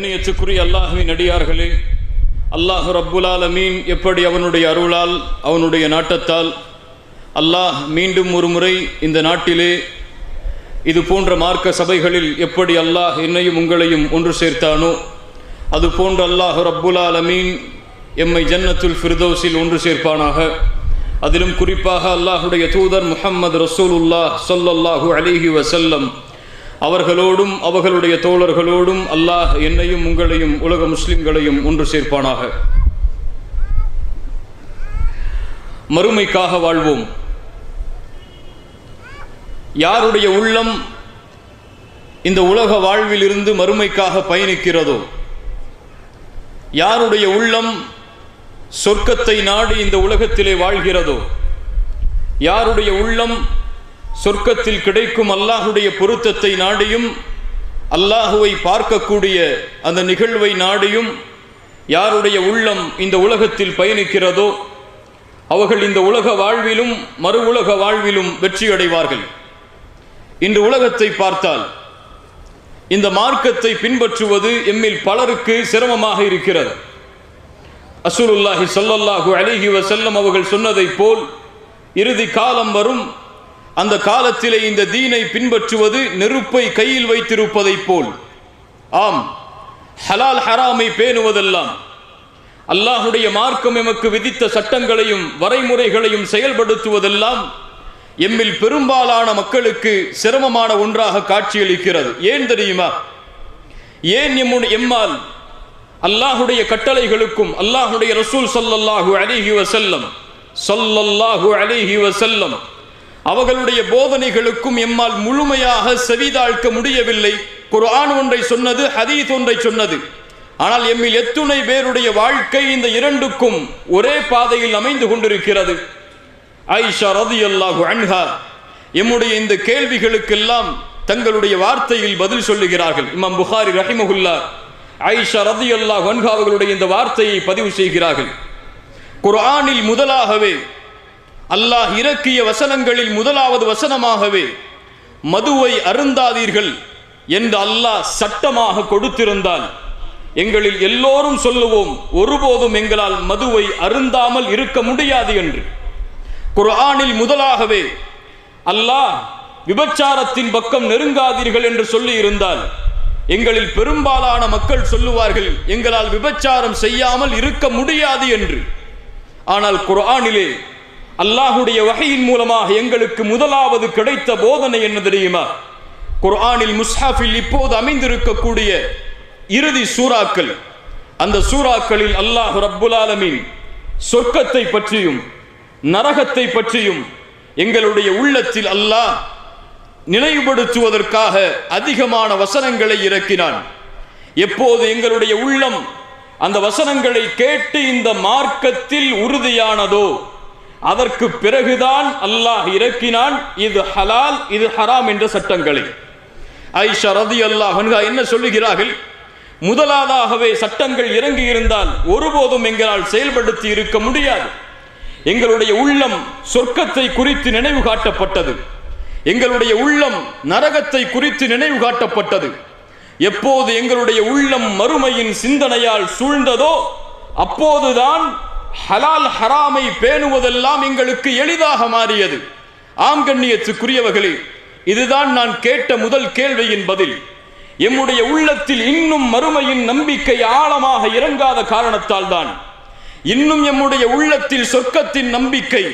கண்ணியத்துக்குரிய அல்லாஹ்வின் அடியார்களே, அல்லாஹ் ரப்புல் ஆலமீன் எப்படி அவனுடைய அருளால் அவனுடைய நாட்டத்தால் அல்லாஹ் மீண்டும் ஒரு முறை இந்த நாட்டிலே இது போன்ற மார்க்க சபைகளில் எப்படி அல்லாஹ் என்னையும் உங்களையும் ஒன்று சேர்த்தானோ அது போன்ற அல்லாஹ் ரப்புல் ஆலமீன் எம்மை ஜன்னத்துல் ஃபிர்தௌஸில் ஒன்று சேர்ப்பானாக. அதிலும் குறிப்பாக அல்லாஹுடைய தூதர் முஹம்மது ரசூலுல்லாஹ் ஸல்லல்லாஹு அலைஹி வஸல்லம் அவர்களோடும் அவர்களுடைய தோழர்களோடும் அல்லாஹ் என்னையும் உங்களையும் உலக முஸ்லிம்களையும் ஒன்று சேர்ப்பானாக. மறுமைக்காக வாழ்வோம். யாருடைய உள்ளம் இந்த உலக வாழ்வில் இருந்து மறுமைக்காக பயணிக்கிறதோ, யாருடைய உள்ளம் சொர்க்கத்தை நாடி இந்த உலகத்திலே வாழ்கிறதோ, யாருடைய உள்ளம் சொர்க்கத்தில் கிடைக்கும் அல்லாஹுடைய பொருத்தத்தை நாடியும் அல்லாஹுவை பார்க்கக்கூடிய அந்த நிகழ்வை நாடியும் யாருடைய உள்ளம் இந்த உலகத்தில் பயணிக்கிறதோ அவர்கள் இந்த உலக வாழ்விலும் மறு உலக வாழ்விலும் வெற்றி அடைவார்கள். இன்று உலகத்தை பார்த்தால் இந்த மார்க்கத்தை பின்பற்றுவது எம்மில் பலருக்கு சிரமமாக இருக்கிறது. ரசூலுல்லாஹி ஸல்லல்லாஹு அலைஹி வஸல்லம் அவர்கள் சொன்னதை போல் இறுதி காலம் வரும், அந்த காலத்திலே இந்த தீனை பின்பற்றுவது நெருப்பை கையில் வைத்திருப்பதை போல். ஆம், ஹலால் ஹராமை பேணுவதெல்லாம், அல்லாஹுடைய மார்க்கம் எமக்கு விதித்த சட்டங்களையும் வரைமுறைகளையும் செயல்படுத்துவதெல்லாம் எம்மில் பெரும்பாலான மக்களுக்கு சிரமமான ஒன்றாக காட்சியளிக்கிறது. ஏன் தெரியுமா? ஏன் எம்மால் அல்லாஹுடைய கட்டளைகளுக்கும் அல்லாஹுடைய ரசூல் ஸல்லல்லாஹு அலைஹி வஸல்லம் அவர்களுடைய போதனைகளுக்கும் எம்மால் முழுமையாக செவிதாழ்க்க முடியவில்லை. குர்ஆன் ஒன்றை சொன்னது, ஹதீஸ் ஒன்றை சொன்னது. ஆனால் எம்மில் எத்துணை பேருடைய வாழ்க்கை இந்த இரண்டுக்கும் ஒரே பாதையில் அமைந்து கொண்டிருக்கிறது. ஆயிஷா ரலியல்லாஹு அன்ஹா எம்முடைய இந்த கேள்விகளுக்கெல்லாம் தங்களுடைய வார்த்தையில் பதில் சொல்லுகிறார்கள். இமாம் புகாரி ரஹிமஹுல்லாஹ் ஆயிஷா ரலியல்லாஹு அன்ஹா அவர்களுடைய இந்த வார்த்தையை பதிவு செய்கிறார்கள். குர்ஆனில் முதலாகவே அல்லாஹ் இறக்கிய வசனங்களில் முதலாவது வசனமாகவே மதுவை அருந்தாதீர்கள் என்று அல்லாஹ் சட்டமாக கொடுத்திருந்தால் எங்களில் எல்லோரும் சொல்லுவோம், ஒருபோதும் எங்களால் மதுவை அருந்தாமல் இருக்க முடியாது என்று. குர்ஆனில் முதலாகவே அல்லாஹ் விபச்சாரத்தின் பக்கம் நெருங்காதீர்கள் என்று சொல்லி இருந்தால் எங்களில் பெரும்பாலான மக்கள் சொல்லுவார்கள், எங்களால் விபச்சாரம் செய்யாமல் இருக்க முடியாது என்று. ஆனால் குர்ஆனிலே அல்லாஹுடைய வஹீயின் மூலமாக எங்களுக்கு முதலாவது கிடைத்த போதனை என்ன தெரியுமா? குர்ஆனில் முஸ்ஹாஃபில் இப்போது அமைந்திருக்கக்கூடிய இறுதி சூறாக்கள், அந்த சூறாக்களில் அல்லாஹ் ரப்புல் ஆலமீன் சொர்க்கத்தை பற்றியும் நரகத்தை பற்றியும் எங்களுடைய உள்ளத்தில் அல்லாஹ் நினைவுபடுத்துவதற்காக அதிகமான வசனங்களை இறக்கினான். எப்போது எங்களுடைய உள்ளம் அந்த வசனங்களை கேட்டு இந்த மார்க்கத்தில் உறுதியானதோ அதற்கு பிறகுதான் அல்லாஹ் இறக்கினான் இது ஹலால் இது ஹராம் என்ற சட்டங்களை. ஆயிஷா ரலியல்லாஹு அன்ஹா என்ன சொல்லுகிறார்கள்? முதலாவதாகவே சட்டங்கள் இறங்கி இருந்தால் ஒருபோதும் எங்களால் செயல்படுத்தி இருக்க முடியாது. எங்களுடைய உள்ளம் சொர்க்கத்தை குறித்து நினைவு காட்டப்பட்டது, எங்களுடைய உள்ளம் நரகத்தை குறித்து நினைவு காட்டப்பட்டது. எப்போது எங்களுடைய உள்ளம் மறுமையின் சிந்தனையால் சூழ்ந்ததோ அப்போதுதான் ஹலால் ஹராமை பேணுவதெல்லாம் எங்களுக்கு எளிதாக மாறியது. ஆம் கண்ணியத்துக்குரியவர்களே, இதுதான் நான் கேட்ட முதல் கேள்வியின் பதில். எம்முடைய உள்ளத்தில் இன்னும் மறுமையின் நம்பிக்கை ஆழமாக இறங்காத காரணத்தால் தான், இன்னும் எம்முடைய உள்ளத்தில் சொர்க்கத்தின் நம்பிக்கை,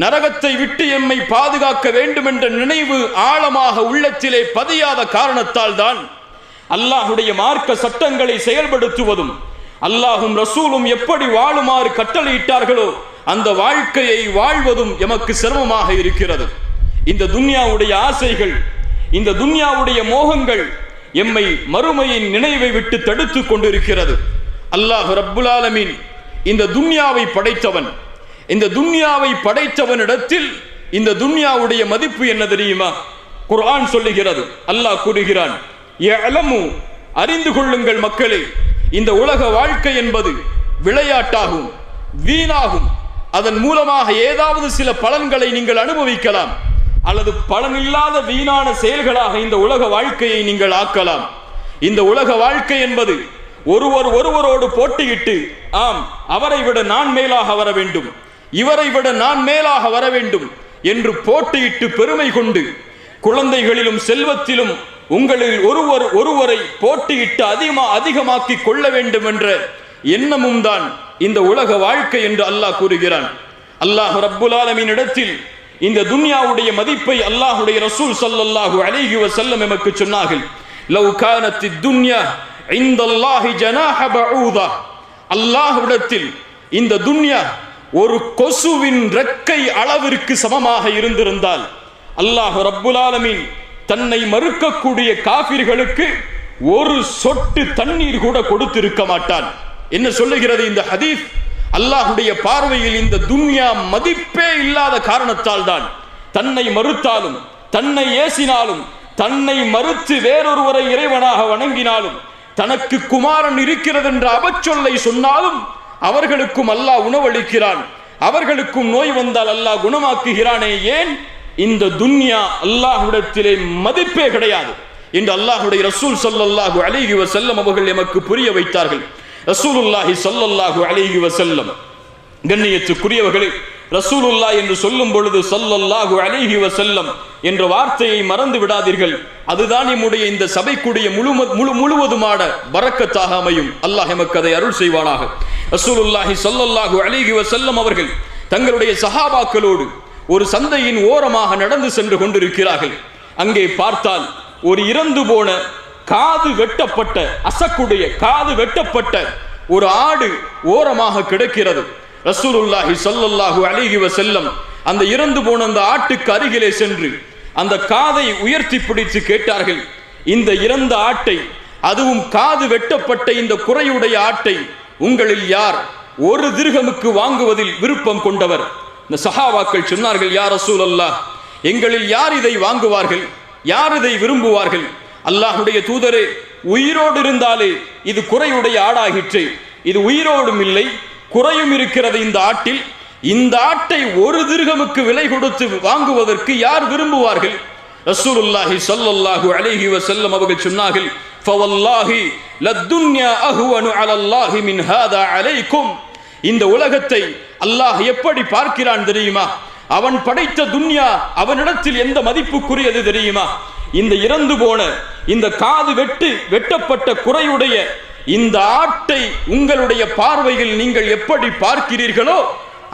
நரகத்தை விட்டு எம்மை பாதுகாக்க வேண்டும் என்ற நினைவு ஆழமாக உள்ளத்திலே பதியாத காரணத்தால் தான் அல்லாஹுடைய மார்க்க சட்டங்களை செயல்படுத்துவதும் அல்லாஹும் ரசூலும் எப்படி வாழுமாறு கட்டளையிட்டார்களோ அந்த வாழ்க்கையை வாழ்வதும் எமக்கு சிரமமாக இருக்கிறது. இந்த துன்யாவுடைய ஆசைகள், இந்த துன்யாவுடைய மோகங்கள் எம்மை மறுமையின் நினைவை விட்டு தடுத்து கொண்டிருக்கிறது. அல்லாஹ் ரப்புல் ஆலமீன் இந்த துன்யாவை படைத்தவன். இந்த துன்யாவை படைத்தவனிடத்தில் இந்த துன்யாவுடைய மதிப்பு என்ன தெரியுமா? குர்ஆன் சொல்லுகிறது, அல்லாஹ் கூறுகிறான், யஅலமு அறிந்து கொள்ளுங்கள் மக்களே, இந்த உலக வாழ்க்கை என்பது விளையாட்டாகும், வீணாகும். அதன் மூலமாக ஏதாவது சில பலன்களை நீங்கள் அனுபவிக்கலாம், அல்லது பலனில்லாத வீணான செயல்களாக இந்த உலக வாழ்க்கையை நீங்கள் ஆக்கலாம். இந்த உலக வாழ்க்கை என்பது ஒருவரோடு போட்டியிட்டு, ஆம் அவரை விட நான் மேலாக வர வேண்டும், இவரை விட நான் மேலாக வர வேண்டும் என்று போட்டியிட்டு பெருமை கொண்டு, குழந்தைகளிலும் செல்வத்திலும் உங்களில் ஒருவரை போட்டியிட்டு அதிகமாக்கி கொள்ள வேண்டும் என்ற எண்ணமும் தான் இந்த உலக வாழ்க்கை என்று அல்லாஹ் கூறுகிறான். அல்லாஹ் ரப்புல் ஆலமீன் இடத்தில் இந்த துன்யாவுடைய மதிப்பை அல்லாஹ்வுடைய ரசூல் ஸல்லல்லாஹு அலைஹி வஸல்லம் நமக்கு சொன்னார்கள். லவ் கானத்தித் துன்யா இன்தல்லாஹி ஜனாஹ பஊதா, அல்லாஹ்விடத்தில் இந்த துன்யா ஒரு கொசுவின் ரெக்கை அளவிற்கு சமமாக இருந்திருந்தால் அல்லாஹ் ரப்புல் ஆலமீன் தன்னை மறுக்கக்கூடிய காஃபிர்களுக்கு ஒரு சொட்டு தண்ணீர் கூட கொடுத்திருக்க மாட்டான். என்ன சொல்லுகிறது இந்த ஹதீஸ்? அல்லாஹ்வுடைய பார்வையில் இந்த துன்யா மதிப்பே இல்லாத காரணத்தால் தான் தன்னை மறுத்தாலும், தன்னை ஏசினாலும், தன்னை மறுத்து வேறொருவரை இறைவனாக வணங்கினாலும், தனக்கு குமாரன் இருக்கிறது என்ற அபச்சொல்லை சொன்னாலும் அவர்களுக்கும் அல்லாஹ் உணவளிக்கிறான், அவர்களுக்கும் நோய் வந்தால் அல்லாஹ் குணமாக்குகிறானே. ஏன்? இந்த துன்யா அல்லாஹ்விடத்திலே மதிப்பே கிடையாது என்று அல்லாஹ்வுடைய ரசூல் ஸல்லல்லாஹு அலைஹி வஸல்லம் அவர்கள் எமக்கு புரிய வைத்தார்கள். ரசூலுல்லாஹி ஸல்லல்லாஹு அலைஹி வஸல்லம், கண்ணியத்துக்குரியவர்களே, ரசூலுல்லாஹ் என்று சொல்லும் பொழுது ஸல்லல்லாஹு அலைஹி வஸல்லம் என்ற வார்த்தையை மறந்து விடாதீர்கள். அதுதான் நம்முடைய இந்த சபைக்குடைய முழுவதுமான பரக்கத்தாக அமையும். அல்லாஹ் எமக்கு அதை அருள் செய்வானாக. ரசூலுல்லாஹி ஸல்லல்லாஹு அலைஹி வஸல்லம் அவர்கள் தங்களுடைய சஹாபாக்களோடு ஒரு சந்தையின் ஓரமாக நடந்து சென்று கொண்டிருக்கிறார்கள். அங்கே பார்த்தால் ஒரு இறந்து போன காது வெட்டப்பட்ட, அசக்குடைய காது வெட்டப்பட்ட ஒரு ஆடு ஓரமாக கிடக்கிறது. ரசூலுல்லாஹி ஸல்லல்லாஹு அலைஹி வஸல்லம் அந்த இறந்து போன அந்த ஆட்டுக்கு அருகிலே சென்று அந்த காதை உயர்த்தி பிடித்து கேட்டார்கள், இந்த இறந்த ஆட்டை, அதுவும் காது வெட்டப்பட்ட இந்த குறையுடைய ஆட்டை உங்களில் யார் ஒரு திர்ஹமுக்கு வாங்குவதில் விருப்பம் கொண்டவர்? இந்த சஹாபாக்கள் சொன்னார்கள், யா ரசூலல்லாஹ், எங்களில் யார் இதை வாங்குவார்கள், யார் இதை விரும்புவார்கள்? அல்லாஹ்வுடைய தூதரே, உயிரோடு இருந்தாலே இது குறையுடைய ஆடாகிற்று, இது உயிரோடும் இல்லை குறையும் இருக்கிறது இந்த ஆட்டில், இந்த ஆட்டை ஒரு திர்ஹமுக்கு விலை கொடுத்து வாங்குவதற்கு யார் விரும்புவார்கள்? ரசூலுல்லாஹி ஸல்லல்லாஹு அலைஹி வஸல்லம் அவர்கள் சொன்னார்கள், ஃபவல்லாஹி லத்துன்யா அஹ்வனு அலல்லாஹி மின் ஹாதா அலைக்கும். இந்த உலகத்தை அல்லாஹ் எப்படி பார்க்கிறான் தெரியுமா? அவன் படைத்த துன்யா அவனிடத்தில் எந்த மதிப்புக்குரியது தெரியுமா? இந்த இறந்து போன, இந்த காது வெட்டப்பட்ட குறையுடைய இந்த ஆட்டை உங்களுடைய பார்வையில் நீங்கள் எப்படி பார்க்கிறீர்களோ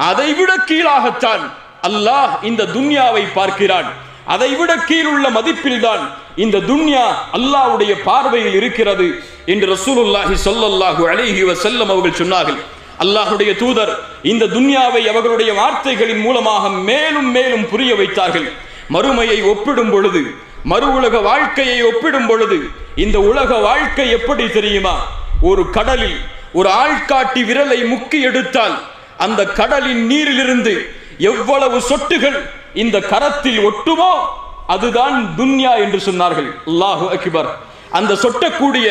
அதைவிட கீழாகத்தான் அல்லாஹ் இந்த துன்யாவை பார்க்கிறான். அதைவிட கீழுள்ள மதிப்பில் தான் இந்த துன்யா அல்லாஹ்வுடைய பார்வையில் இருக்கிறது என்று ரசூலுல்லாஹி ஸல்லல்லாஹு அலைஹி வஸல்லம் அவர்கள் சொன்னார்கள். அல்லாஹ்வுடைய தூதர் இந்த துன்யாவை அவர்களுடைய வார்த்தைகளின் மூலமாக மேலும் மேலும் புரிய வைத்தார்கள். மறுமையை ஒப்பிடும் பொழுது, மறு உலக வாழ்க்கையை ஒப்பிடும் பொழுது இந்த உலக வாழ்க்கை எப்படி தெரியுமா? ஒரு கடலில் ஒரு ஆள்காட்டி விரலை முக்கி எடுத்தால் அந்த கடலின் நீரிலிருந்து எவ்வளவு சொட்டுகள் இந்த கரத்தில் ஒட்டுமோ அதுதான் துன்யா என்று சொன்னார்கள். அல்லாஹு அக்பர். அந்த சொட்டக்கூடிய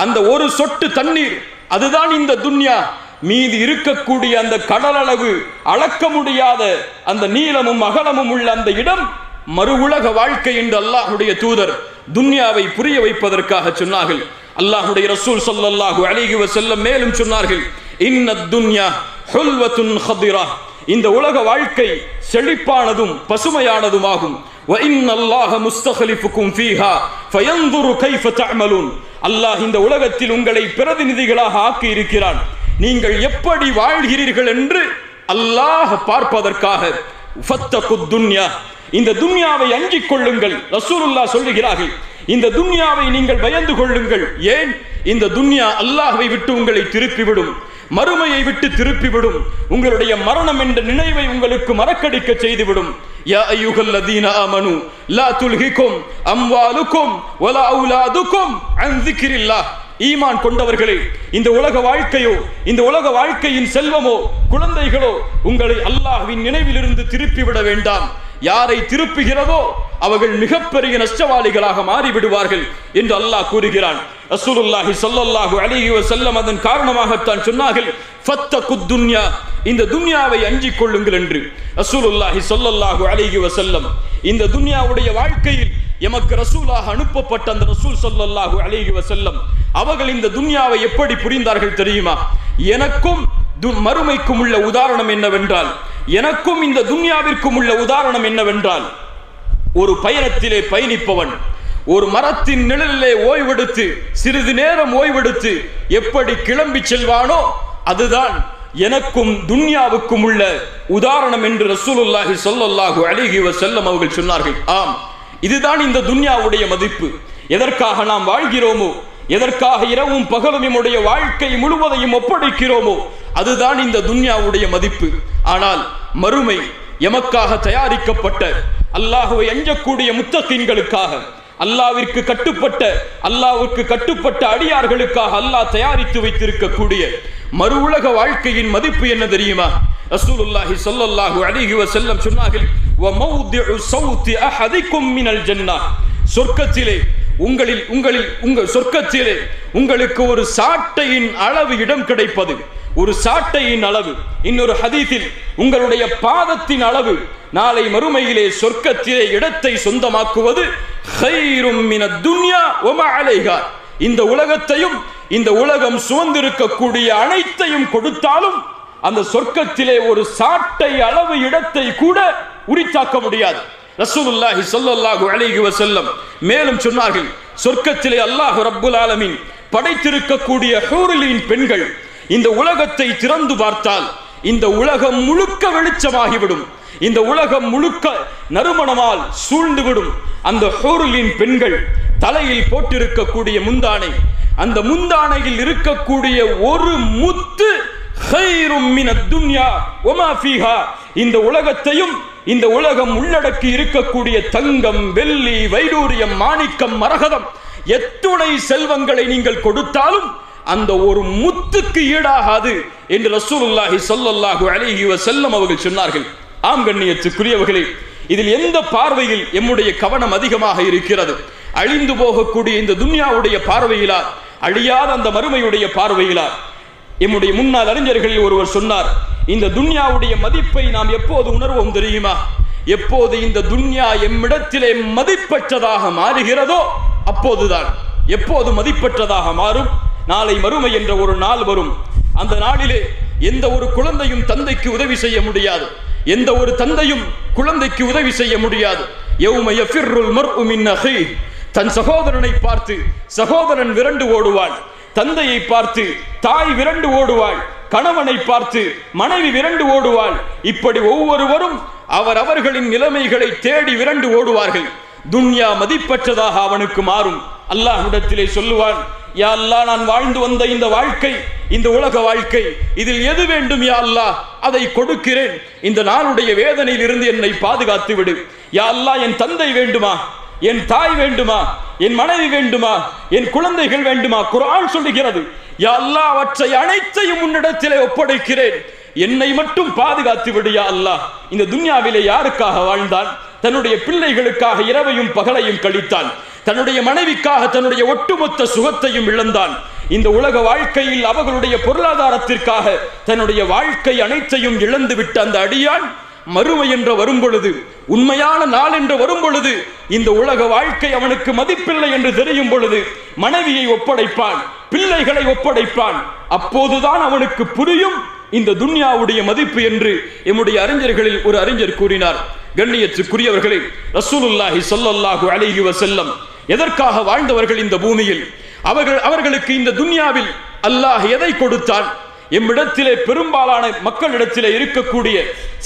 அந்த ஒரு சொட்டு தண்ணீர் அதுதான் இந்த துன்யா. மீது இருக்கக்கூடிய அந்த கடலளவு அளக்க முடியாத அந்த நீளமும் அகலமும் உள்ள அந்த இடம் மறு உலக வாழ்க்கை என்று அல்லாஹ்வுடைய தூதர் துன்யாவை புரிய வைப்பதற்காக சொன்னார்கள். அல்லாஹ்வுடைய ரசூல் ஸல்லல்லாஹு அலைஹி வஸல்லம் மேலும் சொன்னார்கள், இன்னத் துன்யா ஹுல்வத்துன் ஹதிரா, இந்த உலக வாழ்க்கை செழிப்பானதும் பசுமையானதுமாகும். வ இன்னல்லாஹ முஸ்தக்லிஃபுக்கும் ஃபீஹா ஃபயன்துரு கைஃப தஅமலூன், அல்லாஹ் இந்த உலகத்தில் உங்களை பிரதிநிதிகளாக ஆக்கி இருக்கிறான், நீங்கள் எப்படி வாழ்கிறீர்கள் என்று அல்லாஹ் பார்ப்பதற்காக. ஃபத்தகுத் துன்யா, இந்த துன்யாவை அஞ்சிக் கொள்ளுங்கள். ரசூலுல்லாஹ் சொல்லுகிறார்கள், இந்த துன்யாவை நீங்கள் பயந்து கொள்ளுங்கள். ஏன்? இந்த துன்யா அல்லாஹ்வை விட்டு உங்களை திருப்பிவிடும், மறுமையை விட்டு திருப்பிவிடும், உங்களுடைய மரணம் என்ற நினைவை உங்களுக்கு மறக்கடிக்க செய்துவிடும். யா அய்யுஹல்லதீன ஆமனு லா துல்ஹிகும் அம்வாலுக்கும் வலா அவுலாதுக்கும் அன் ஸிக்ரில்லாஹ், ஈமான் கொண்டவர்களே, இந்த உலக வாழ்க்கையோ, இந்த உலக வாழ்க்கையின் செல்வமோ, குழந்தைகளோ உங்களை அல்லாஹ்வின் நினைவிலிருந்து திருப்பிவிட வேண்டாம். யாரை திருப்புகிறதோ அவர்கள் மிகப்பெரிய நஷ்டவாளிகளாக மாறிவிடுவார்கள் என்று அல்லாஹ் கூறுகிறான். ரசூலுல்லாஹி ஸல்லல்லாஹு அலைஹி வஸல்லம் அதன் காரணமாகத்தான் சொன்னார்கள், ஃபத்தகுத் துன்யா, இந்த துன்யாவை அஞ்சிக் கொள்ளுங்கள் என்று. ரசூலுல்லாஹி ஸல்லல்லாஹு அலைஹி வஸல்லம் இந்த துன்யாவுடைய வாழ்க்கையில் எமக்கு ரசூலாக அனுப்பப்பட்ட அந்த ரசூல் ஸல்லல்லாஹு அலைஹி வஸல்லம் அவர்கள் இந்த துன்யாவை எப்படி புரிந்தார்கள் தெரியுமா? எனக்கும் மறுமைக்கும் உள்ள உதாரணம் என்னவென்றால், எனக்கும் இந்த துன்யாவிற்கும் உள்ள உதாரணம் என்னவென்றால், ஒரு பயணத்திலே பயணிப்பவன் ஒரு மரத்தின் நிழலிலே ஓய்வெடுத்து சிறிது நேரம் ஓய்வெடுத்து எப்படி கிளம்பி செல்வானோ அதுதான் எனக்கும் துன்யாவுக்கும் உள்ள உதாரணம் என்று ரசூலுல்லாஹி ஸல்லல்லாஹு அலைஹி வஸல்லம் அவர்கள் சொன்னார்கள். ஆம், இதுதான் இந்த துன்யாவுடைய மதிப்பு. எதற்காக நாம் வாழ்கிறோமோ, எதற்காக இரவும் பகலும் நம்முடைய வாழ்க்கை முழுவதையும் ஒப்படைக்கிறோமோ அதுதான் இந்த துன்யாவுடைய மதிப்பு. ஆனால் மறுமை எமக்காக தயாரிக்கப்பட்ட, அல்லாஹ்வை அஞ்சக்கூடிய முத்தகீன்களுக்காக, அல்லாஹ்விற்கு கட்டுப்பட்ட அடியார்களுக்காக அல்லாஹ் தயாரித்து வைத்திருக்கக்கூடிய மறு உலக வாழ்க்கையின் மதிப்பு என்ன தெரியுமா? ரசூலுல்லாஹி ஸல்லல்லாஹு அலைஹி வஸல்லம் சொன்னார்கள், வ மௌதிஉ ஸௌதி அஹதிக்கும் மினல் ஜன்னah, சொர்க்கத்திலே சொர்க்கத்திலே உங்களுக்கு ஒரு சாட்டையின் அளவு இடம் கிடைப்பது, ஒரு சாட்டையின் அளவு, இன்னொரு ஹதீஸில் உங்களுடைய பாதத்தின் அளவு நாளை மறுமையிலே சொர்க்கத்திலே இடத்தை சொந்தமாக்குவது கைரும் மினத் துன்யா வ மா அலைஹா, இந்த உலகத்தையும் இந்த உலகம் சுமந்திருக்கக்கூடிய அனைத்தையும் கொடுத்தாலும் அந்த சொர்க்கத்திலே ஒரு சாட்டை அளவு இடத்தை கூட உரித்தாக்க முடியாது. ரசூலுல்லாஹி ஸல்லல்லாஹு அலைஹி வஸல்லம் மேலும் சொன்னார்கள், சொர்க்கத்திலே அல்லாஹ் ரப்புல் ஆலமீன் படைத்திருக்கக்கூடிய ஹூரிலின் பெண்கள் இந்த உலகத்தை திறந்து பார்த்தால் இந்த உலகம் முழுக்க வெளிச்சமாகிவிடும், இந்த உலகம் முழுக்க நறுமணமால் சூழ்ந்துவிடும். அந்த ஹூரிலின் பெண்கள் தலையில் போட்டிருக்கக்கூடிய முந்தானை, அந்த முந்தானையில் இருக்கக்கூடிய ஒரு முத்து கைரும் மினத் துன்யா வ மா ஃபீஹா, இந்த உலகத்தையும் இந்த உலகம் உள்ளடக்கி இருக்கக்கூடிய தங்கம், வெள்ளி, வைடூரியம், மாணிக்கம், மரகதம், எத்துணை செல்வங்களை நீங்கள் கொடுத்தாலும் அந்த ஒரு முத்துக்கு ஈடாகாது என்று ரசூலுல்லாஹி ஸல்லல்லாஹு அலைஹி வஸல்லம் அவர்கள் சொன்னார்கள். ஆம் கண்ணியத்துக்குரியவர்களே, இதில் எந்த பார்வையில் எம்முடைய கவனம் அதிகமாக இருக்கிறது? அழிந்து போகக்கூடிய இந்த துன்யாவுடைய பார்வையிலா, அழியாத அந்த மறுமையுடைய பார்வையிலா? எம்முடைய முன்னாள் அறிஞர்களில் ஒருவர் சொன்னார், இந்த துன்யாவுடைய மதிப்பை நாம் எப்போது உணர்வோம் தெரியுமா? எப்போது இந்த துன்யா எம்மிடத்திலே மதிப்பற்றதாக மாறுகிறதோ அப்போதுதான். எப்போது மதிப்பற்றதாக மாறும்? நாளை மறுமை என்ற ஒரு நாள் வரும். அந்த நாளிலே எந்த ஒரு குழந்தையும் தந்தைக்கு உதவி செய்ய முடியாது, எந்த ஒரு தந்தையும் குழந்தைக்கு உதவி செய்ய முடியாது. யௌம யஃபிர்ருல் மர்உ மின் அஹீஹ், தன் சகோதரனை பார்த்து சகோதரன் விரண்டு ஓடுவாள், தந்தையை பார்த்து தாய் விரண்டு ஓடுவாள், கணவனை பார்த்து மனைவி விரண்டு ஓடுவாள். இப்படி ஒவ்வொருவரும் அவர்களின் நிலைமைகளை தேடி விரண்டு ஓடுவார்கள். துன்யா மதிப்பற்றதாக அவனுக்கு மாறும். அல்லாஹ்விடத்திலே சொல்லுவான், யா அல்லாஹ், நான் வாழ்ந்து வந்த இந்த வாழ்க்கை, இந்த உலக வாழ்க்கை, இதில் எது வேண்டும் யா அல்லாஹ், அதை கொடுக்கிறேன். இந்த நாளுடைய வேதனையில் இருந்து என்னை பாதுகாத்து விடு. யா அல்லாஹ், என் தந்தை வேண்டுமா, என் தாய் வேண்டுமா, என் மனைவி வேண்டுமா, என் குழந்தைகள் வேண்டுமா? குர்ஆன் சொல்லுகிறது, யா அல்லாஹ், அவற்றை அனைத்தையும் உன்னிடத்திலே ஒப்படைக்கிறேன், என்னை மட்டும் பாதுகாத்து விடு யா அல்லாஹ். இந்த துன்யாவிலே யாருக்காக வாழ்ந்தான்? தன்னுடைய பிள்ளைகளுக்காக இரவையும் பகலையும் கழித்தான், தன்னுடைய மனைவிக்காக தன்னுடைய ஒட்டுமொத்த சுகத்தையும் இழந்தான். இந்த உலக வாழ்க்கையில் அவர்களுடைய பொருளாதாரத்திற்காக தன்னுடைய வாழ்க்கை அனைத்தையும் இழந்து விட்ட அந்த அடியான் மறுமை என்று வரும் பொழுது, உண்மையான நாள் என்று வரும் பொழுது, இந்த உலக வாழ்க்கை அவனுக்கு மதிப்பில்லை என்று தெரியும் பொழுது மனைவியை ஒப்படைப்பான், பிள்ளைகளை ஒப்படைப்பான். அப்போதுதான் அவனுக்கு புரியும் இந்த துன்யாவுடைய மதிப்பு என்று எம்முடைய அறிஞர்களில் ஒரு அறிஞர் கூறினார். கண்ணியத்துக்குரியவர்களே, ரசூலுல்லாஹி ஸல்லல்லாஹு அலைஹி வஸல்லம் எதற்காக வாழ்ந்தவர்கள் இந்த பூமியில்? அவர்களுக்கு இந்த துன்யாவில் அல்லாஹ் எதை கொடுத்தான்? எம்மிடத்திலே பெரும்பாலான மக்களிடத்திலே இருக்கக்கூடிய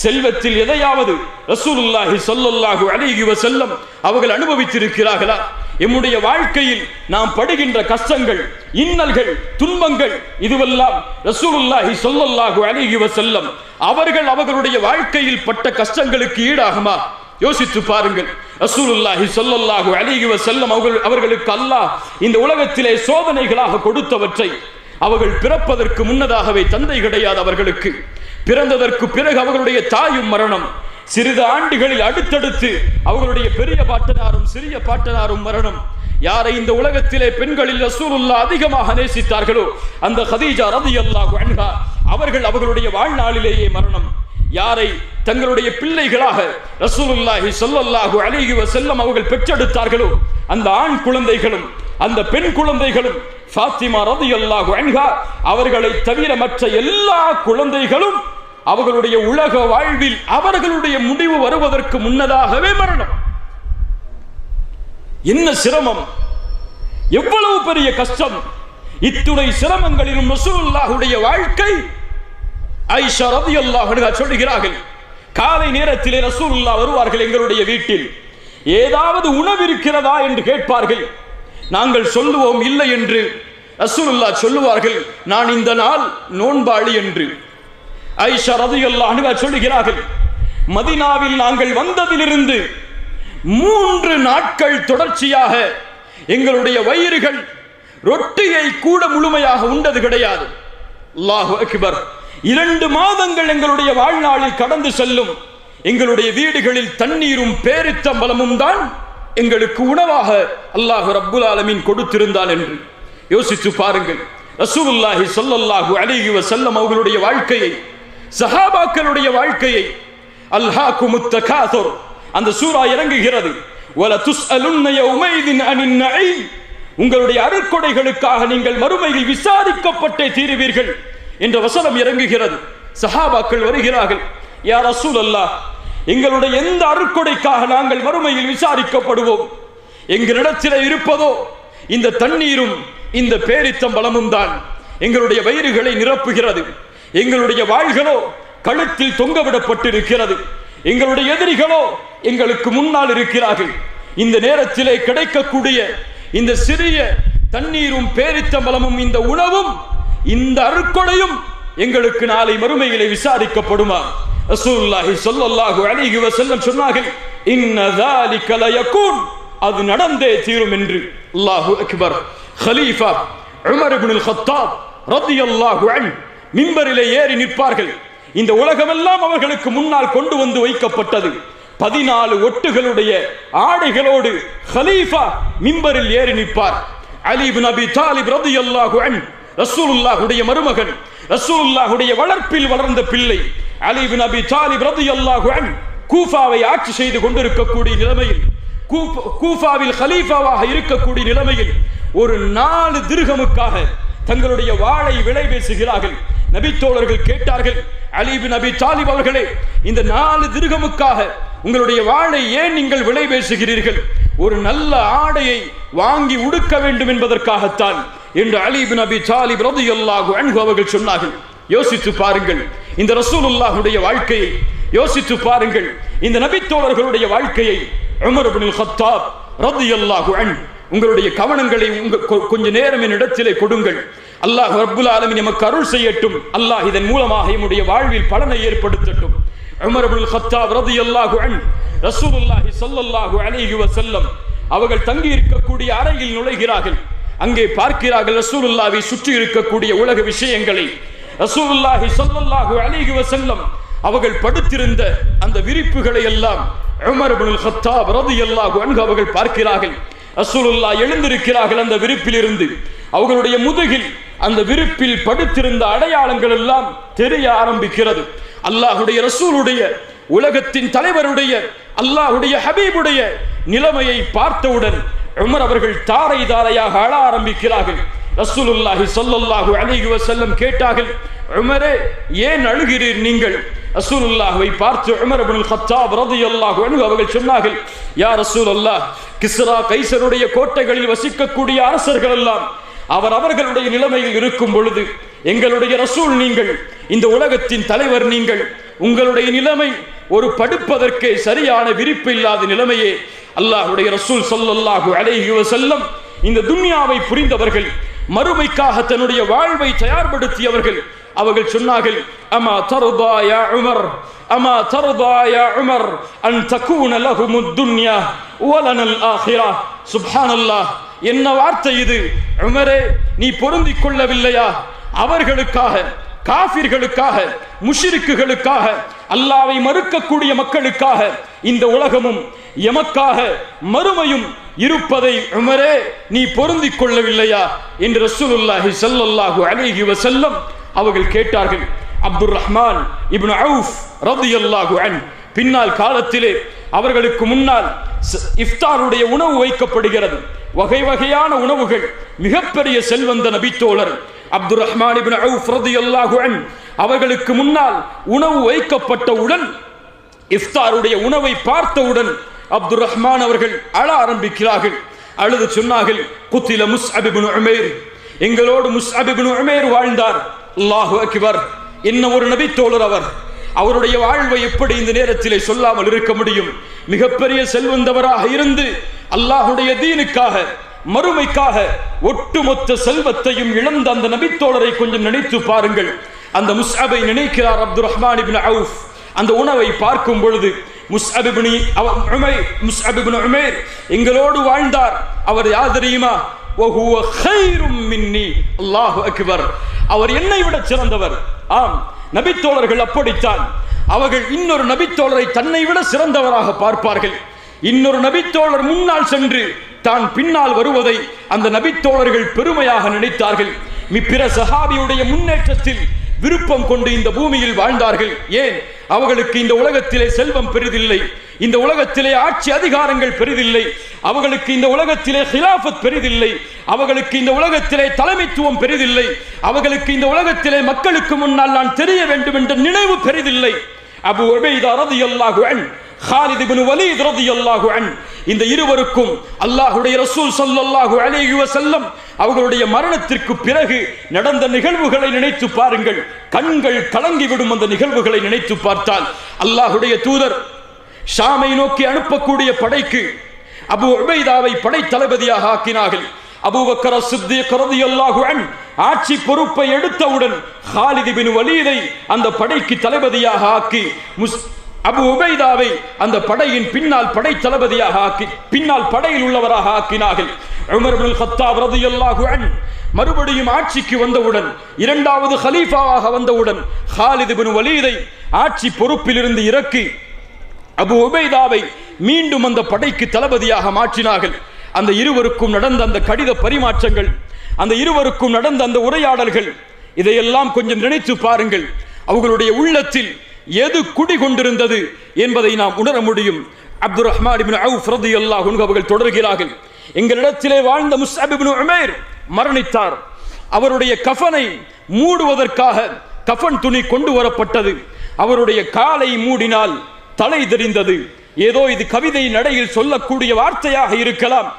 செல்வத்தில் எதையாவது ரசூலுல்லாஹி ஸல்லல்லாஹு அலைஹி வஸல்லம் அவர்கள் அனுபவித்திருக்கிறார்களா? எம்முடைய வாழ்க்கையில் நாம் படுகின்ற கஷ்டங்கள், இன்னல்கள், துன்பங்கள், இதுவெல்லாம் ரசூலுல்லாஹி ஸல்லல்லாஹு அலைஹி வஸல்லம் அவர்களுடைய வாழ்க்கையில் பட்ட கஷ்டங்களுக்கு ஈடாகுமா? யோசித்து பாருங்கள். ரசூலுல்லாஹி ஸல்லல்லாஹு அலைஹி வஸல்லம் அவர்களுக்கு அல்லாஹ் இந்த உலகத்திலே சோதனைகளாக கொடுத்தவற்றை, அவர்கள் பிறப்பதற்கு முன்னதாகவே தந்தை கிடையாது அவர்களுக்கு, பிறந்ததற்கு பிறகு அவர்களுடைய தாயும் மரணம், சிறிது ஆண்டுகளில் அடுத்தடுத்து அவர்களுடைய பெரிய பாட்டனாரும் சிறிய பாட்டனாரும் மரணம். யாரை இந்த உலகத்திலே பெண்களில் ரசூலுல்லாஹ் அதிகமாக நேசித்தார்களோ அந்த கதீஜா ரலியல்லாஹு அன்ஹா அவர்களுடைய வாழ்நாளிலேயே மரணம். யாரை தங்களுடைய பிள்ளைகளாக ரசூலுல்லாஹி ஸல்லல்லாஹு அலைஹி வஸல்லம் அவர்கள் பெற்றெடுத்தார்களோ அந்த ஆண் குழந்தைகளும் அந்த பெண் குழந்தைகளும் ஃபாத்திமா ரலியல்லாஹு அன்ஹா அவர்களை தவிர மற்ற எல்லா குழந்தைகளும் அவர்களுடைய உலக வாழ்வில் அவர்களுடைய முடிவு வருவதற்கு முன்னதாகவே மரணம். என்ன சிரமம், எவ்வளவு பெரிய கஷ்டம்! இத்துணை சிரமங்களிலும் ரசூலுல்லாஹுடைய வாழ்க்கை. ஆயிஷா ரலியல்லாஹு அன்ஹா சொல்கிறார்கள், காலை நேரத்திலே ரசூலுல்லாஹ் வருவார்கள் எங்களுடைய வீட்டில். ஏதாவது உணவு இருக்கிறதா என்று கேட்பார்கள். நாங்கள் சொல்லுவோம் இல்லை என்று. ரசூலுல்லாஹ் சொல்லுவார்கள், நான் இந்த நாள் நோன்பாளி என்று. ஆயிஷா ரலியல்லாஹு அன்ஹா சொல்கிறார்கள், மதீனாவில் நாங்கள் வந்ததிலிருந்து 3 நாட்கள் தொடர்ச்சியாக எங்களுடைய வயிறுகள் ரொட்டியை கூட முழுமையாக உண்டது கிடையாது. அல்லாஹு அக்பர். 2 மாதங்கள் எங்களுடைய வாழ்நாளில் கடந்து செல்லும். எங்களுடைய வீடுகளில் தண்ணீரும் பேரித்தம்பலமும் தான் எங்களுக்கு உணவாக அல்லாஹ் ரப்புல் ஆலமீன் கொடுத்திருந்தான் என்று யோசித்து பாருங்கள். ரசூலுல்லாஹி ஸல்லல்லாஹு அலைஹி வஸல்லம் அவர்களுடைய வாழ்க்கையை, சஹாபாக்களுடைய வாழ்க்கையை. அல்ஹாகுமுத் தகாசுர் அந்த சூரா இறங்குகிறது. வல துஸ்அலுன்ன யௌமைதின் அனின் நஈம், உங்களுடைய அருட்கொடைகளுக்காக நீங்கள் மறுமையில் விசாரிக்கப்பட்டே தீருவீர்கள் என்ற வசனம் இறங்குகிறது. சஹாபாக்கள் வருகிறார்கள், யா ரசூலல்லாஹ், எங்களுடைய எந்த அருட்கொடைக்காக நாங்கள் மறுமையில் விசாரிக்கப்படுவோம்? எங்களிடத்தில் இருப்பதோ இந்த தண்ணீரும் இந்த பேரித்தம்பலமும் தான் எங்களுடைய வயிறுகளை நிரப்புகிறது. எங்களுடைய வாள்களோ கழுத்தில் தொங்கவிடப்பட்டிருக்கிறது. எங்களுடைய எதிரிகளோ எங்களுக்கு முன்னால் இருக்கிறார்கள். இந்த நேரத்திலே கிடைக்கக்கூடிய இந்த சிறிய தண்ணீரும் பேரித்தம்பலமும் இந்த உணவும் இந்த அருட்கொடையும் எங்களுக்கு நாளை மறுமையிலே விசாரிக்கப்படுமா? ரசூலுல்லாஹி ஸல்லல்லாஹு அலைஹி வஸல்லம் சொன்னார்கள், இன்ன ذلك ليكون, அது நடந்தே தீரும் என்று. அல்லாஹு அக்பர். கலீஃபா உமர் இப்னு அல்-கத்தாப் ரலியல்லாஹு அன்ஹு மிம்பரிலே ஏறி நிற்பார்கள். இந்த உலகமெல்லாம் அவர்களுக்கு முன்னால் கொண்டு வந்து வைக்கப்பட்டது. 14 ஒட்டுகளுடைய ஆடைகளோடு கலீஃபா மிம்பரில் ஏறி நிற்பார். அலி இப்னு அபி தாலிப் ரலியல்லாஹு அன்ஹு ரசூலுல்லாஹுடைய மருமகன், ரசூலுல்லாஹுடைய வளர்ப்பில் வளர்ந்த பிள்ளை. அலி இப்னு அபி தாலிப் ரலியல்லாஹு அன்ஹு கூஃபாவை ஆட்சி செய்து கொண்டிருக்கக்கூடிய நிலைமையில், கூஃபாவில் கலீஃபாவாக இருக்கக்கூடிய நிலைமையில் ஒரு 4 திர்ஹமுக்காக தங்களுடைய வாளை விலை பேசுகிறார்கள். நபித்தோழர்கள் கேட்டார்கள், அலி இப்னு அபி தாலிப் அவர்களே, இந்த 4 திர்ஹமுக்காக உங்களுடைய வாளை ஏன் நீங்கள் விலை பேசுகிறீர்கள்? ஒரு நல்ல ஆடையை வாங்கி உடுக்க வேண்டும் என்பதற்காகத்தான் என்று அலி இப்னு அபி தாலிப் ரலியல்லாஹு அன்ஹு அவர்கள் சொன்னார்கள். யோசித்து பாருங்கள் இந்த ரசூலுல்லாஹுடைய வாழ்க்கையை, யோசித்து பாருங்கள் இந்த நபித்தோழர்களுடைய வாழ்க்கையை. உமர் இப்னு அல்-கத்தாப் ரலியல்லாஹு அன்ஹு, உங்களுடைய கவனங்களை கொஞ்ச நேரம் என்னிடத்திலே கொடுங்கள். அல்லாஹ் ரப்புல் ஆலமீன் நமக்கு அருள் செய்யட்டும். அல்லாஹ் இதன் மூலமாக நம்முடைய வாழ்வில் பலனை ஏற்படுத்தட்டும். உமர் இப்னு அல்-கத்தாப் ரலியல்லாஹு அன்ஹு ரசூலுல்லாஹி ஸல்லல்லாஹு அலைஹி வஸல்லம் அவர்கள் தங்கி இருக்கக்கூடிய அறையில் நுழைகிறார்கள். அங்கே பார்க்கிறார்கள் ரசூலுல்லாஹை சுற்றி இருக்கக்கூடிய உலக விஷயங்களை. ரசூலுல்லாஹி ஸல்லல்லாஹு அலைஹி வஸல்லம் அவர்கள் படுத்திருந்த அந்த விரிப்புகளை எல்லாம் உமர் இப்னு அல்-கத்தாப் ரலியல்லாஹு அன்ஹு அவர்கள் பார்க்கிறார்கள். ரசூலுல்லாஹ் எழுந்திருக்கிறார்கள். அந்த விரிப்பில் இருந்து அவர்களுடைய முதுகில் அந்த விரிப்பில் படுத்திருந்த அடையாளங்கள் எல்லாம் தெரிய ஆரம்பிக்கிறது. அல்லாஹுடைய ரசூலுடைய, உலகத்தின் தலைவருடைய, அல்லாஹுடைய ஹபீபுடைய நிலைமையை பார்த்தவுடன் உமர் அவர்கள் தாரை தாரையாக அழ ஆரம்பிக்கிறார்கள். ரசூலுல்லாஹி ஸல்லல்லாஹு அலைஹி வஸல்லம் கேட்டார்கள், உமரே ஏன் அழுகிறீர் நீங்கள்? ரசூலுல்லாஹ்வை பார்த்து உமர் இப்னு அல்-கத்தாப் ரலியல்லாஹு அன்ஹு அவர்கள் சொன்னார்கள், யா ரசூலல்லாஹ், கிஸ்ரா கைசருடைய கோட்டைகளில் வசிக்கக்கூடிய அரசர்கள் எல்லாம் அவர்களுடைய நிலைமையில் இருக்கும் பொழுது எங்களுடைய ரசூல் நீங்கள், இந்த உலகத்தின் தலைவர் நீங்கள், உங்களுடைய நிலைமை ஒரு படுப்பதற்கு சரியான விரிப்பு இல்லாத நிலைமையே. அல்லாஹ்வுடைய ரசூல் ஸல்லல்லாஹு அலைஹி வஸல்லம் இந்த துன்யாவை புரிந்தவர்கள், மறுமைக்காக தன்னுடைய வாழ்வை தயார்படுத்தியவர்கள். அவர்கள் சொன்னார்கள், அமா தர்தா யா உமர், அமா தர்தா யா உமர் அன் தகூன லஹுமுத் துன்யா வலனல் ஆகிரா. சுப்ஹானல்லாஹ், என்ன வார்த்தை இது! உமரே, நீ பொருந்திக் கொள்ளவில்லையா? அவர்களுக்காக, காஃபிர்களுக்காக, முஷ்ரிக்குகளுக்காக, அல்லாஹ்வை மறுக்கக்கூடிய மக்களுக்காக இந்த உலகமும் எமக்காக மறுமையும் இருப்பதை உமரே நீ பொருந்திக் கொள்ளவில்லையா என்று ரசூலுல்லாஹி ஸல்லல்லாஹு அலைஹி வஸல்லம் அவர்கள் கேட்டார்கள். அப்துர் ரஹ்மான் இப்னு அவுஃப் ரலியல்லாஹு அன்ஹு பின்னால் காலத்திலே அவர்களுக்கு முன்னால் இஃப்தாருடைய உணவு வைக்கப்படுகிறது. வகை வகையான உணவுகள். மிகப்பெரிய செல்வந்த நபித்தோழர் அப்துர் ரஹ்மான் இப்னு அவுஃப் ரலியல்லாஹு அன்ஹு அவர்களுக்கு முன்னால் உணவு வைக்கப்பட்டவுடன், இஃப்தாருடைய உணவை பார்த்தவுடன் அப்துர் ரஹ்மான் அவர்கள் அழ ஆரம்பிக்கிறார்கள். அழுது சொன்னார்கள், குத்தில முஸ்அப் இப்னு உமைர், எங்களோடு முஸ்அப் இப்னு உமைர் வாழ்ந்தார். அல்லாஹு அக்பர். என்ன ஒரு நபித்தோழர் அவர்! அவருடைய வாழ்வை எப்படி இந்த நேரத்திலே சொல்லாமல் இருக்க முடியும்? மிகப்பெரிய செல்வந்தவராக இருந்து அல்லாஹுடைய தீனுக்காக, மறுமைக்காக ஒட்டுமொத்த செல்வத்தையும் இழந்த அந்த நபித்தோழரை கொஞ்சம் நினைத்து பாருங்கள். அந்த முஸ்அபை நினைக்கிறார் அப்துர் ரஹ்மான் இப்னு அவுஃப். அந்த உணவை பார்க்கும் பொழுது முஸ்அப் இப்னு உமைர் எங்களோடு வாழ்ந்தார். அவர் யார் தெரியுமா? வஹுவ கைரும் மின்னி. அல்லாஹு அக்பர். அவர் என்னை விட சிறந்தவர். ஆம், நபித்தோழர்கள் அப்படித்தான். அவர்கள் இன்னொரு நபித்தோழரை தன்னை விட சிறந்தவராக பார்ப்பார்கள். இன்னொரு நபித்தோழர் முன்னால் சென்று தான் பின்னால் வருவதை அந்த நபித்தோழர்கள் பெருமையாக நினைத்தார்கள். பிற சஹாபியுடைய முன்னேற்றத்தில் விருப்பம் கொண்டு இந்த பூமியில் வாழ்ந்தார்கள். ஏன்? அவர்களுக்கு இந்த உலகத்திலே செல்வம் பெரிதில்லை, இந்த உலகத்திலே ஆட்சி அதிகாரங்கள் பெரிதில்லை, அவர்களுக்கு இந்த உலகத்திலே ஹிலாஃபத் பெரிதில்லை, அவர்களுக்கு இந்த உலகத்திலே தலைமைத்துவம் பெரிதில்லை, அவர்களுக்கு இந்த உலகத்திலே மக்களுக்கு முன்னால் நான் தெரிய வேண்டும் என்ற நினைவு பெரிதில்லை. அபு உபைதா ரலியல்லாஹு அன்ஹு, காலித் இப்னு வலீத் ரலியல்லாஹு அன்ஹு, இந்த இருவருக்கும் அல்லாஹ்வுடைய ரசூல் ஸல்லல்லாஹு அலைஹி வஸல்லம் அவர்களுடைய மரணத்திற்கு பிறகு நடந்த நிகழ்வுகளை நினைத்து பாருங்கள். கண்கள் கலங்கிவிடும். அந்த நிகழ்வுகளை நினைத்து பார்த்தால் அல்லாஹ்வுடைய தூதர் ஷாமை நோக்கி அனுப்பக்கூடிய படைக்கு அபு உபைதாவை படை தளபதியாக ஆக்கினார்கள். அபூபக்கர் சித்திக் ரலியல்லாஹு அன்ஹு ஆட்சி பொறுப்பை எடுத்தவுடன் காலித் இப்னு வலீதை அந்த படைக்கு தளபதியாக ஆக்கி அபு உபைதாவை அந்த படையின் பின்னால் படை தளபதியாக ஆக்கி பின்னால் படையில் உள்ளவராக ஆக்கினார்கள். உமர் இப்னு கத்தாப் ரலியல்லாஹு அன்ஹு மறுபடியும் ஆட்சிக்கு வந்தவுடன், இரண்டாவது ஹலீஃபாவாக வந்தவுடன் காலித் இப்னு வலீதை ஆட்சி பொறுப்பிலிருந்து இறக்கி அபு உபைதாவை மீண்டும் அந்த படைக்கு தளபதியாக மாற்றினார்கள். அந்த இருவருக்கும் நடந்த அந்த கடித பரிமாற்றங்கள், அந்த இருவருக்கும் நடந்த அந்த உரையாடல்கள், இதையெல்லாம் கொஞ்சம் நினைத்து பாருங்கள். அவர்களுடைய உள்ளத்தில் எது குடிகொண்டிருந்தது என்பதை நாம் உணர முடியும். அப்துர் ரஹ்மான் இப்னு அவுஃப் ரலியல்லாஹு அன்ஹு அவர்கள் தொடர்கிறார்கள், எங்களிடத்திலே வாழ்ந்த முஸ்அப் இப்னு உமைர் மரணித்தார். அவருடைய கஃனை மூடுவதற்காக கஃன் துணி கொண்டு வரப்பட்டது. அவருடைய காலை மூடினால் தலை தெரிந்தது. ஏதோ இது கவிதை நடையில் சொல்லக்கூடிய வார்த்தையாக இருக்கலாம்.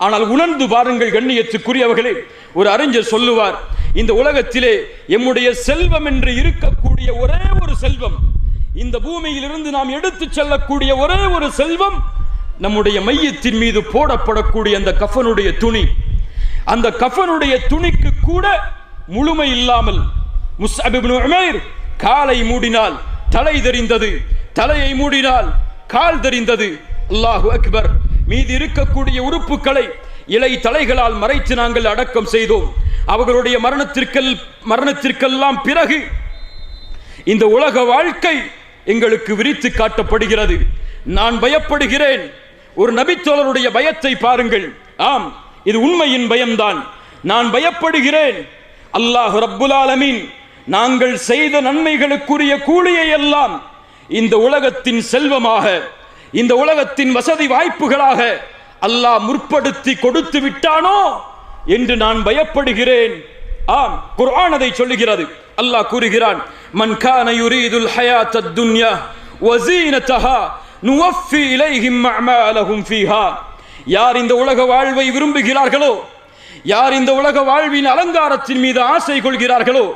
ஆனால் உணர்ந்து பாருங்கள் கண்ணியத்துக்குரியவர்களே. ஒரு அறிஞர் சொல்லுவார், இந்த உலகத்திலே எம்முடைய செல்வம் என்று இருக்கக்கூடிய ஒரே ஒரு செல்வம், இந்த பூமியில் இருந்து நாம் எடுத்துச் செல்லக்கூடிய ஒரே ஒரு செல்வம், நம்முடைய மையத்தின் மீது போடப்படக்கூடிய அந்த கஃனுடைய துணி. அந்த கஃனுடைய துணிக்கு கூட முழுமை இல்லாமல் முஸ்அப் இப்னு உமைர் காலை மூடினால் தலை தெரிந்தது, தலையை மூடினால் கால் தெரிந்தது. அல்லாஹு அக்பர். மீதி இருக்கக்கூடிய உறுப்புகளை இலை தலைகளால் மறைத்து நாங்கள் அடக்கம் செய்தோம். அவர்களுடைய மரணத்திற்கெல்லாம் பிறகு இந்த உலக வாழ்க்கை எங்களுக்கு விரித்து காட்டப்படுகிறது. நான் பயப்படுகிறேன். ஒரு நபித்தோழருடைய பயத்தை பாருங்கள். ஆம், இது உண்மையின் பயம்தான். நான் பயப்படுகிறேன். அல்லாஹ் ரப்புல் ஆலமீன் நாங்கள் செய்த நன்மைகளுக்குரிய கூலியை எல்லாம் இந்த உலகத்தின் செல்வமாக, இந்த உலகத்தின் வசதி வாய்ப்புகளாக அல்லாஹ் முற்படுத்தி கொடுத்து விட்டானோ என்று நான் பயப்படுகிறேன். ஆம், குர்ஆன் அதை சொல்லுகிறது. அல்லாஹ் கூறுகிறான், மன் கான யுரீதுல் ஹயாத்தத் துன்யா வஸீனதஹா நுவஃபி இலைஹிம் அஅமாலஹும் ஃபீஹா. யார் இந்த உலக வாழ்வை விரும்புகிறார்களோ, யார் இந்த உலக வாழ்வின் அலங்காரத்தின் மீது ஆசை கொள்கிறார்களோ,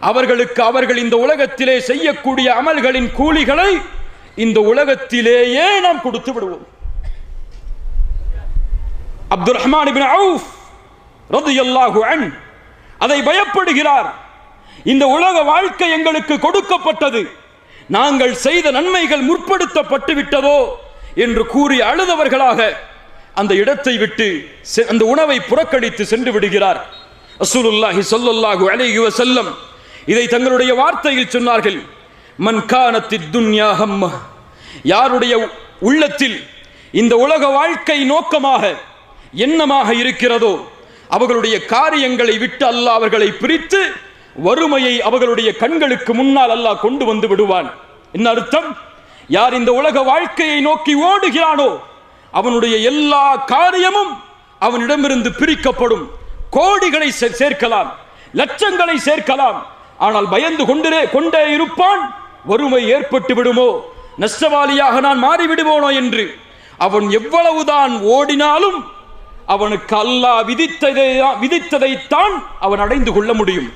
அவர்களுக்கு அவர்கள் இந்த உலகத்திலே செய்யக்கூடிய அமல்களின் கூலிகளை இந்த உலகத்திலேயே நாம் கொடுத்து விடுவோம். அப்துர் ரஹ்மான் இப்னு அவுஃப் ரலியல்லாஹு அன்ஹு அதை பயப்படுகிறார். இந்த உலக வாழ்க்கை எங்களுக்கு கொடுக்கப்பட்டது, நாங்கள் செய்த நன்மைகள் முற்படுத்தப்பட்டு விட்டதோ என்று கூறி அழுதவர்களாக அந்த இடத்தை விட்டு அந்த உணவை புறக்கணித்து சென்று விடுகிறார். ரசூலுல்லாஹி ஸல்லல்லாஹு அலைஹி வஸல்லம் இதை தங்களுடைய வார்த்தையில் சொன்னார்கள், மன் கானத்தித் துன்யா ஹம்ம. யாருடைய உள்ளத்தில் இந்த உலக வாழ்க்கை நோக்கமாக எண்ணமாக இருக்கிறதோ அவர்களுடைய காரியங்களை விட்டு அல்லாஹ் அவர்களை பிரித்து வறுமையை அவர்களுடைய கண்களுக்கு முன்னால் அல்லாஹ் கொண்டு வந்து விடுவான். என்ன அர்த்தம்? யார் இந்த உலக வாழ்க்கையை நோக்கி ஓடுகிறானோ அவனுடைய எல்லா காரியமும் அவனிடமிருந்து பிரிக்கப்படும். கோடிகளை சேர்க்கலாம், லட்சங்களை சேர்க்கலாம், ஆனால் பயந்து கொண்டே இருப்பான். வறுமை ஏற்பட்டு விடுமோ, நஷ்டவாளியாக நான் மாறிவிடுவோனோ என்று. அவன் எவ்வளவுதான் ஓடினாலும் அவனுக்கு அல்லாஹ் விதித்ததைத்தான் அவன் அடைந்து கொள்ள முடியும்.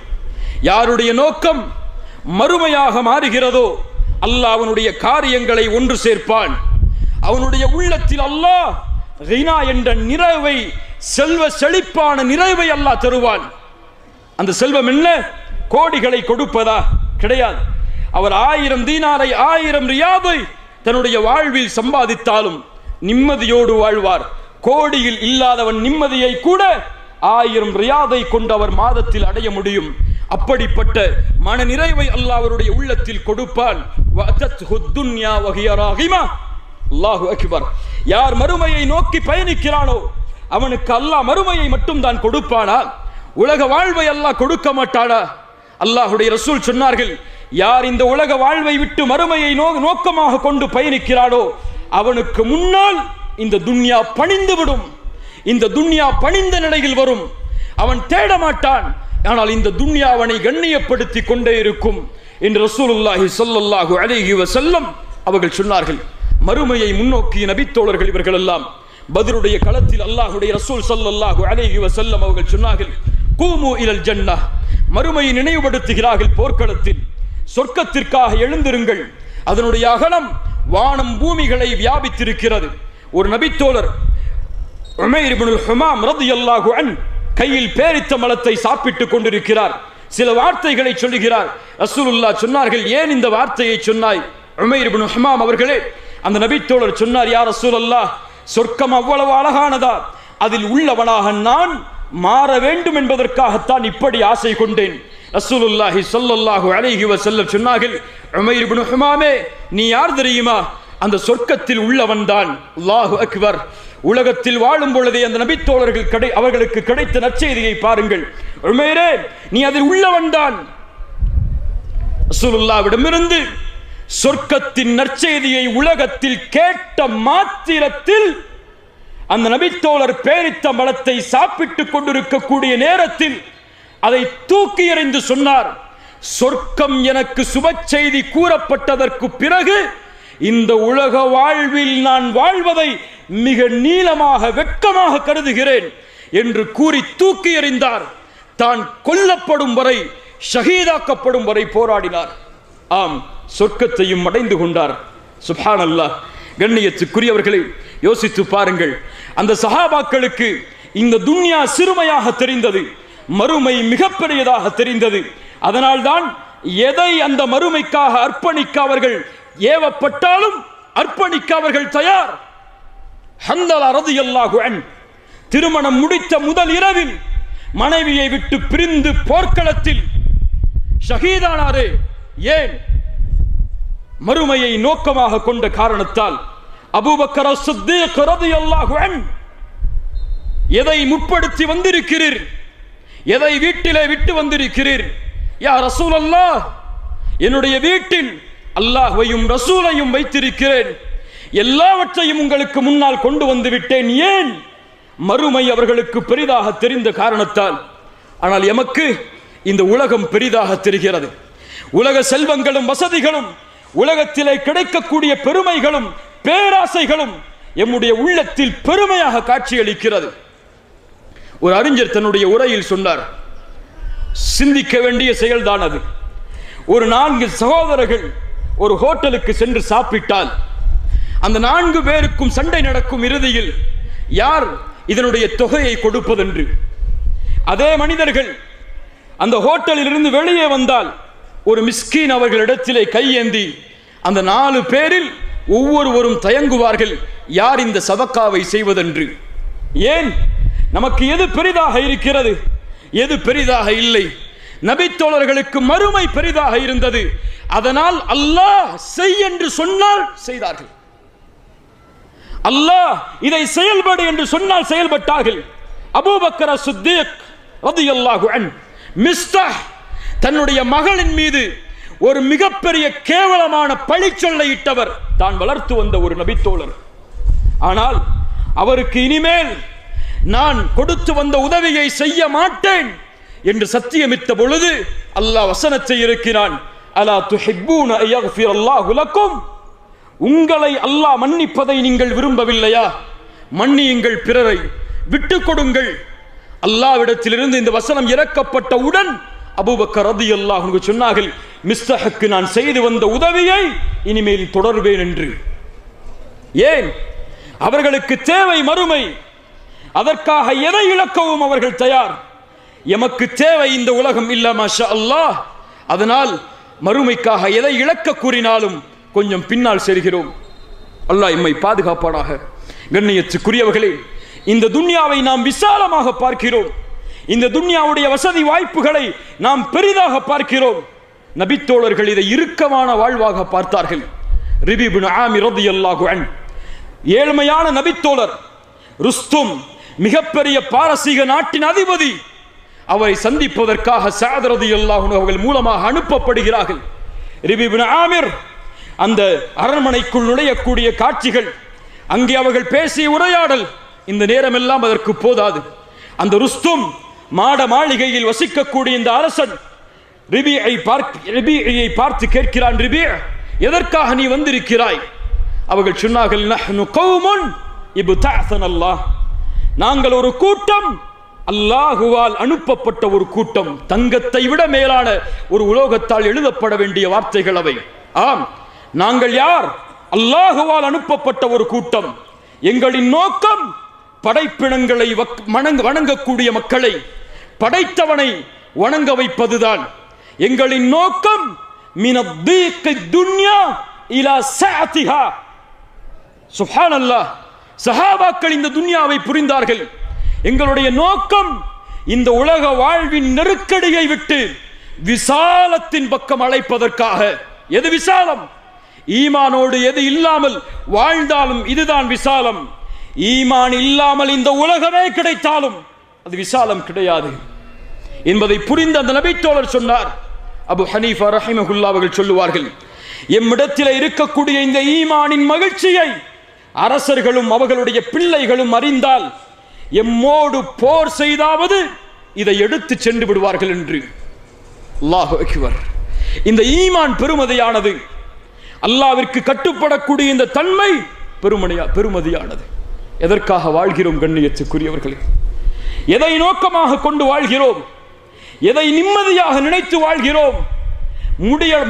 யாருடைய நோக்கம் மறுமையாக மாறுகிறதோ அல்லாஹ் அவனுடைய காரியங்களை ஒன்று சேர்ப்பான். அவனுடைய உள்ளத்தில் அல்லாஹ் கினா என்ற நிறைவை, செல்வ செழிப்பான நிறைவை அல்லாஹ் தருவான். அந்த செல்வம் என்ன? கோடிகளை கொடுப்பதா? கிடையாது. அவர் 1000 தீனாரை 1000 ரியாதை தன்னுடைய வாழ்வில் சம்பாதித்தாலும் நிம்மதியோடு வாழ்வார். கோடியில் இல்லாதவன் நிம்மதியை கூட 1000 ரியாதை கொண்டு அவர் மாதத்தில் அடைய முடியும். அப்படிப்பட்ட மன நிறைவை அல்லாஹ் அவருடைய உள்ளத்தில் கொடுப்பான். அல்லாஹு அக்பர். யார் மறுமையை நோக்கி பயணிக்கிறானோ அவனுக்கு அல்லாஹ் மறுமையை மட்டும் தான் கொடுப்பானா? உலக வாழ்வை அல்லாஹ் கொடுக்க மாட்டானா? அல்லாஹுடைய ரசூல் சொன்னார்கள், யார் இந்த உலக வாழ்வை விட்டு மறுமையை நோக்கமாக கொண்டு பயணிக்கிறானோ அவனுக்கு முன்னால் இந்த துன்யா பணிந்து விடும். இந்த துன்யா பணிந்த நிலையில் வரும். அவன் தேட மாட்டான், ஆனால் இந்த துன்யா அவனை கண்ணியப்படுத்தி கொண்டே இருக்கும் என்று ரசூலுல்லாஹி ஸல்லல்லாஹு அலைஹி வஸல்லம் அவர்கள் சொன்னார்கள். மறுமையை முன்னோக்கிய நபித்தோழர்கள் இவர்கள் எல்லாம். பத்ருடைய களத்தில் அல்லாஹ்வுடைய ரசூல் ஸல்லல்லாஹு அலைஹி வஸல்லம் அவர்கள் சொன்னார்கள், கூமு இலல் ஜன்னah. மறுமையை நினைவுபடுத்துகிறார்கள். போர்க்களத்தில் சொர்க்கத்திற்காக எழுந்திருங்கள். அதனுடைய அகலம் வானம் பூமிகளை வியாபித்திருக்கிறது. ஒரு நபித்தோழர் உமைர் இப்னுல் ஹுமாம் ரலியல்லாஹு அன்ஹு கையில் பேரித்த மலத்தை சாப்பிட்டுக் கொண்டிருக்கிறார். சில வார்த்தைகளை சொல்லுகிறார். ரசூலுல்லாஹ் சொன்னார்கள், ஏன் இந்த வார்த்தையை சொன்னாய் உமைர் இப்னு ஹுமாம் அவர்களே? அந்த நபித்தோழர் சொன்னார், யா ரசூலல்லாஹ், சொர்க்கம் அவ்வளவு அழகானதா? அதில் உள்ளவனாக நான் மாற வேண்டும் என்பதற்காகத்தான் இப்படி ஆசை கொண்டேன். ரசூலுல்லாஹி ஸல்லல்லாஹு அலைஹி வஸல்லம் சொன்னார்கள், உமைர் இப்னு ஹுமாமே, நீ யார் தெரியுமா? அந்த சொர்க்கத்தில் உள்ளவன் தான். அல்லாஹு அக்பர். உலகத்தில் வாழும் பொழுதே அந்த நபித்தோழர்கள் அவர்களுக்கு கிடைத்த நற்செய்தியை பாருங்கள். உமைரே, நீ அதில் உள்ளவன் தான். ரசூலுல்லாஹ்விடமிருந்து சொர்க்கத்தின் நற்செய்தியை உலகத்தில் கேட்ட மாத்திரத்தில் அந்த நபித்தோழர் பேரித்த மலத்தை சாப்பிட்டுக் கொண்டிருக்கக்கூடிய நேரத்தில் அதை தூக்கி எறிந்து சொன்னார், சொர்க்கம் எனக்கு சுப செய்தி கூறப்பட்டதற்கு பிறகு இந்த உலக வாழ்வில் நான் வாழ்வதை மிக நீளமாக வெட்கமாக கருதுகிறேன் என்று கூறி தூக்கி எறிந்தார். தான் கொல்லப்படும் வரை, ஷஹீதாக்கப்படும் வரை போராடினார். ஆம், சொர்க்கத்தையும் அடைந்து கொண்டார். சுப்ஹானல்லாஹ். கண்ணியத்துக்குரியவர்களை யோசித்து பாருங்கள். அந்த சஹாபாக்களுக்கு இந்த துன்யா சிறுமையாக தெரிந்தது, மறுமை மிகப்பெரியதாக தெரிந்தது. அதனால்தான் எதை அந்த மறுமைக்காக அர்ப்பணிக்க அவர்கள் ஏவப்பட்டாலும் அர்ப்பணிக்க அவர்கள் தயார். ஹந்தலா ரலியல்லாஹு அன்ஹு திருமணம் முடித்த முதல் இரவில் மனைவியை விட்டு பிரிந்து போர்க்களத்தில் ஷஹீதானாரே. ஏன்? மறுமையை நோக்கமாக கொண்ட காரணத்தால். அபூபக்கர் அஸ்-சித்தீக் ரலியல்லாஹு அன்ஹு, எதை முற்படுத்தி வந்திருக்கிறீர்? எதை வீட்டிலே விட்டு வந்திருக்கிறீர்? யா ரசூலல்லாஹ், என்னுடைய வீட்டில் அல்லாஹ்வையும் ரசூலையும் வைத்திருக்கிறேன். எல்லாவற்றையும் உங்களுக்கு முன்னால் கொண்டு வந்து விட்டேன். ஏன்? மறுமை அவர்களுக்கு பெரிதாக தெரிந்த காரணத்தால். ஆனால் எமக்கு இந்த உலகம் பெரிதாக தெரிகிறது. உலக செல்வங்களும் வசதிகளும், உலகத்திலே கிடைக்கக்கூடிய பெருமைகளும் பேராசைகளும் எம்முடைய உள்ளத்தில் பெருமையாக காட்சியளிக்கிறது. ஒரு அறிஞர் தன்னுடைய உரையில் சொன்னார், சிந்திக்க வேண்டிய செயல்தான் அது. ஒரு 4 சகோதரர்கள் ஒரு ஹோட்டலுக்கு சென்று சாப்பிட்டால் அந்த 4 பேருக்கும் சண்டை நடக்கும். இறுதியில் யார் இதனுடைய தொகையை கொடுப்பதென்று. அதே மனிதர்கள் அந்த ஹோட்டலில் இருந்து வெளியே வந்தால் ஒரு மிஸ்கீன் அவர்களிடத்திலே கையேந்தி அந்த 4 பேரில் ஒவ்வொருவரும் தயங்குவார்கள், யார் இந்த சதக்காவை செய்வதென்று. ஏன்? நமக்கு எது பெரிதாக இருக்கிறது, எது பெரிதாக இல்லை? நபித்தோழர்களுக்கு மறுமை பெரிதாக இருந்தது. அதனால் அல்லாஹ் செய் என்று சொன்னால் செய்தார்கள். அல்லாஹ் இதை செயல்படு என்று சொன்னால் செயல்பட்டார்கள். அபூபக்கர் அஸ்-சித்தீக் ரலியல்லாஹு அன்ஹு, மிஸ்தாஹ் தன்னுடைய மகளின் மீது ஒரு மிகப்பெரிய கேவலமான பழிச்சொல்லை இட்டவர் தான் வளர்த்து வந்த ஒரு நபித்தோழர். ஆனால் அவருக்கு இனிமேல் நான் கொடுத்து வந்த உதவியை செய்ய மாட்டேன் என்று சத்தியமிட்ட பொழுது அல்லாஹ் வசனத்தை இருக்கிறான், அலா துஹிப்பூன அய்யக்ஃபிரல்லாஹு லக்கும், உங்களை அல்லாஹ் மன்னிப்பதை நீங்கள் விரும்பவில்லையா? மன்னியுங்கள், பிறரை விட்டுக் கொடுங்கள். அல்லாஹ்விடத்திலிருந்து இந்த வசனம் இறக்கப்பட்டவுடன் அபூபக்கர் ரலியல்லாஹு அன்ஹு சொன்னார்கள், மிஸ்தஹுக்கு நான் செய்து வந்த உதவியை இனிமேல் தொடர்வேன் என்று. ஏன்? அவர்களுக்கு தேவை மறுமை. அதற்காக எதை இழக்கவும் அவர்கள் தயார். எமக்கு தேவை இந்த உலகம் இல்ல மாஷா அல்லாஹ். அதனால் மறுமைக்காக எதை இழக்க கூறினாலும் கொஞ்சம் பின்னால் செல்கிறோம். அல்லாஹ் எம்மை பாதுகாப்பானாக. கண்ணியத்துக்குரியவர்களே, இந்த துன்யாவை நாம் விசாலமாக பார்க்கிறோம். இந்த துன்யாவுடைய வசதி வாய்ப்புகளை நாம் பெரிதாக பார்க்கிறோம். நபித்தோழர்கள் இதை இறுக்கமான வாழ்வாக பார்த்தார்கள். ரிபி இப்னு ஆமிர் ரலியல்லாஹு அன்ஹு ஏழ்மையான நபித்தோழர். ருஸ்தும் மிகப்பெரிய பாரசீக நாட்டின் அதிபதி. அவரை சந்திப்பதற்காக சஅத் ரலியல்லாஹு அன்ஹு அவர்கள் மூலமாக அனுப்பப்படுகிறார்கள். ரிபி இப்னு ஆமிர் அந்த அரண்மனைக்குள் நுழையக்கூடிய காட்சிகள், அங்கே அவர்கள் பேசிய உரையாடல், இந்த நேரமெல்லாம் அதற்கு போதாது. அந்த ருஸ்தும் மாட மாளிகையில் வசிக்கக்கூடிய இந்த அரசன் ரிபியை பார்த்து கேட்கிறான், ரிபி, எதற்காக நீ வந்திருக்கிறாய்? அவர்கள் சொன்னார்கள், நஹ்னு கௌமுன் இப்தஅஸன அல்லாஹ், நாங்கள் ஒரு கூட்டம், அல்லாஹுவால் அனுப்பப்பட்ட ஒரு கூட்டம். தங்கத்தை விட மேலான ஒரு உலோகத்தால் எழுதப்பட வேண்டிய வார்த்தைகள் அவை. ஆம், நாங்கள் யார்? அல்லாஹுவால் அனுப்பப்பட்ட ஒரு கூட்டம். எங்களின் நோக்கம் படைப்பினங்களை வணங்கக்கூடிய மக்களை படைத்தவனை வணங்க வைப்பதுதான் எங்களின் நோக்கம். மினத்தீக்கி துன்யா இலா சஅதிஹா. சுப்ஹானல்லாஹ். சஹாபாக்கள் இந்த துன்யாவை புரிந்தார்கள். எங்களுடைய நோக்கம் இந்த உலக வாழ்வின் நெருக்கடியை விட்டு விசாலத்தின் பக்கம் அழைப்பதற்காக. எது விசாலம்? ஈமானோடு எது இல்லாமல் வாழ்ந்தாலும் இதுதான் விசாலம். ஈமான் இல்லாமல் இந்த உலகமே கிடைத்தாலும் அது விசாலம் கிடையாது என்பதை புரிந்த அந்த நபித்தோழர் சொன்னார். அபு ஹனீஃபா ரஹிமஹுல்லாஹ் அவர்கள் சொல்லுவார்கள், எம்மிடத்தில் இருக்கக்கூடிய இந்த ஈமானின் மகிழ்ச்சியை அரசர்களும் அவர்களுடைய பிள்ளைகளும் அறிந்தால் எம்மோடு போர் செய்தாவது இதை எடுத்து சென்று விடுவார்கள் என்று. அல்லாஹு அக்பர். இந்த ஈமான் பெருமதியானது. அல்லாஹ்விற்கு கட்டுப்படக்கூடிய இந்த தன்மை பெருமதியானது. எதற்காக வாழ்கிறோம் கண்ணியத்துக்குரியவர்களே? எதை நோக்கமாக கொண்டு வாழ்கிறோம்? எதை நிம்மதியாக நினைத்து வாழ்கிறோம்?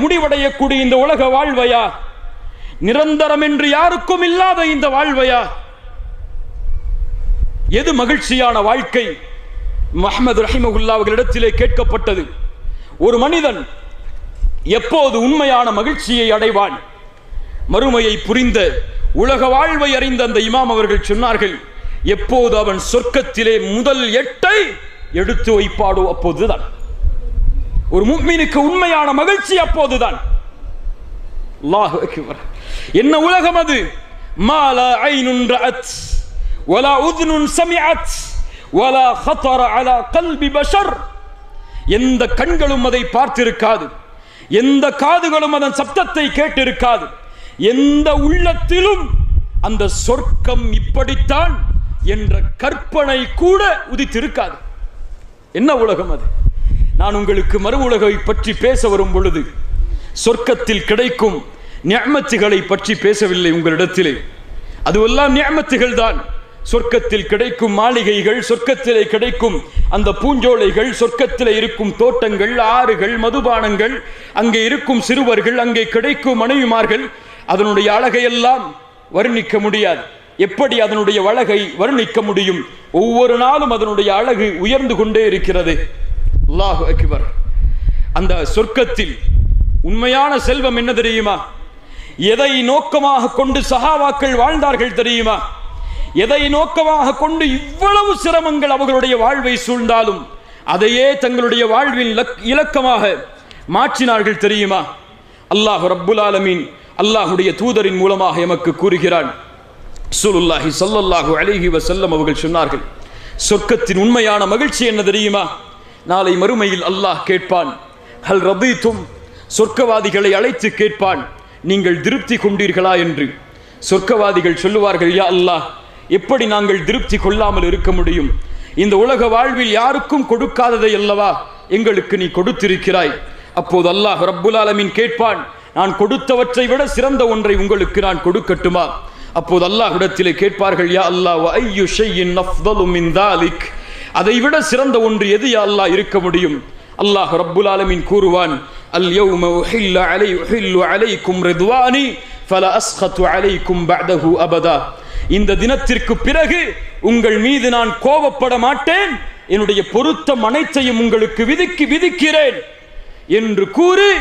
முடிவடையக்கூடிய இந்த உலக வாழ்வையா? நிரந்தரம் என்று யாருக்கும் இல்லாத இந்த வாழ்வையா? எது மகிழ்ச்சியான வாழ்க்கை? முஹம்மது ரஹிமஹுல்லாஹ் அவர்களிடத்திலே கேட்கப்பட்டது, ஒரு மனிதன் எப்போது உண்மையான மகிழ்ச்சியை அடைவான்? மறுமையை புரிந்த உலக வாழ்வை அறிந்த அந்த இமாம் அவர்கள் சொன்னார்கள், எப்போது அவன் சொர்க்கத்திலே முதல் 8 எடுத்து வைப்பாடோ அப்போதுதான். ஒரு முஃமினுக்கு உண்மையான மகிழ்ச்சி அப்போதுதான். அல்லாஹு அக்பர். என்ன உலகம் அது? மா லா ஐனுன் ரஅத் வலா உذுனுன் சமிஅத் வலா خطر على قلب بشر. எந்த கண்களும் அதை பார்த்திருக்காது, எந்த காதுகளும் அதன் சப்தத்தை கேட்டிருக்காது, எந்த உள்ளத்திலும் அந்த சொர்க்கம் இப்படித்தான் என்ற கற்பனை கூட உதித்திருக்காது. என்ன உலகம் அது? நான் உங்களுக்கு மறு உலகை பற்றி பேச வரும் பொழுது சொர்க்கத்தில் கிடைக்கும் நிஅமத்துகளை பற்றி பேசவில்லை உங்களிடத்திலே. அதுவெல்லாம் நிஅமத்துகள் தான். சொர்க்கத்தில் கிடைக்கும் மாளிகைகள், சொர்க்கத்திலே கிடைக்கும் அந்த பூஞ்சோலைகள், சொர்க்கத்திலே இருக்கும் தோட்டங்கள், ஆறுகள், மதுபானங்கள், அங்கே இருக்கும் சிறுவர்கள், அங்கே கிடைக்கும் மனைவிமார்கள், அதனுடைய அழகையெல்லாம் வர்ணிக்க முடியாது. எப்படி அதனுடைய அழகை வர்ணிக்க முடியும்? ஒவ்வொரு நாளும் அதனுடைய அழகு உயர்ந்து கொண்டே இருக்கிறது. அல்லாஹு அக்பர். அந்த சொர்க்கத்தில் உண்மையான செல்வம் என்ன தெரியுமா? எதை நோக்கமாக கொண்டு சஹாபாக்கள் வாழ்ந்தார்கள் தெரியுமா? எதை நோக்கமாக கொண்டு இவ்வளவு சிரமங்கள் அவர்களுடைய வாழ்வை சூழ்ந்தாலும் அதையே தங்களுடைய வாழ்வின் இலக்கமாக மாற்றினார்கள் தெரியுமா? அல்லாஹ் ரப்புல் ஆலமீன் அல்லாஹ்வுடைய தூதரின் மூலமாக எமக்கு கூறுகிறான். ரசூலுல்லாஹி ஸல்லல்லாஹு அலைஹி வஸல்லம் அவர்கள் சொன்னார்கள், சொர்க்கத்தின் உண்மையான மகிழ்ச்சி என்ன தெரியுமா? நாளை மறுமையில் அல்லாஹ் கேட்பான், ஹல் ரதீதும், சொர்க்கவாதிகளை அழைத்து கேட்பான், நீங்கள் திருப்தி கொண்டீர்களா என்று. சொர்க்கவாதிகள் சொல்லுவார்கள், யா அல்லாஹ், எப்படி நாங்கள் திருப்தி கொள்ளாமல் இருக்க முடியும்? இந்த உலக வாழ்வில் யாருக்கும் கொடுக்காததை அல்லவா எங்களுக்கு நீ கொடுத்திருக்கிறாய். அப்போது அல்லாஹ் ரப்புல் ஆலமீன் கேட்பான், நான் கொடுத்தவற்றை விட சிறந்த ஒன்றை உங்களுக்கு நான் கொடுக்கட்டுமா? அப்போது அல்லாஹ்விடத்திலே கேட்பார்கள், யா அல்லாஹ், வ ஐயு ஷைஇன் அஃதலு மின் தாலிக், அதை விட சிறந்த ஒன்று எது யா அல்லாஹ் இருக்க முடியும்? அல்லாஹ் ரப்புல் ஆலமீன் கூறுவான், அல் யௌம உஹில்லு அலைக்கும் ரிதுவானி ஃபலா அஸ்கது அலைக்கும் பஅதஹு அபதா. இந்த தினத்திற்கு பிறகு உங்கள் மீது நான் கோபப்பட மாட்டேன், என்னுடைய பொருத்தம் அனைத்தையும் உங்களுக்கு விதிக்கிறேன் என்று கூறி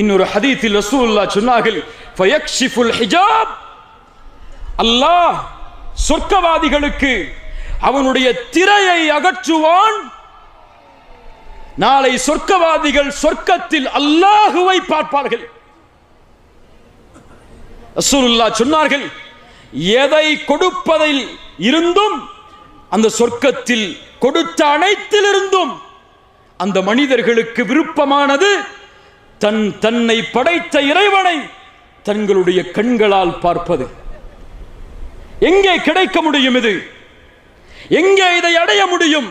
இன்னொரு ஹதீஸில் ரசூலுல்லாஹ் சொன்னார்கள், ஃபயக்ஷிஃபுல் ஹிஜாப், அல்லாஹ் சொர்க்கவாதிகளுக்கு அவனுடைய திரையை அகற்றுவான். நாளை சொர்க்கவாதிகள் சொர்க்கத்தில் அல்லாஹுவை பார்ப்பார்கள். ரசூலுல்லாஹ் சொன்னார்கள், எதை கொடுப்பதில் இருந்தும், அந்த சொர்க்கத்தில் கொடுத்த அனைத்திலிருந்தும் அந்த மனிதர்களுக்கு விருப்பமானது தன்னை படைத்த இறைவனை தங்களுடைய கண்களால் பார்ப்பது. எங்கே கிடைக்க முடியும்? இது எங்கே இதை அடைய முடியும்?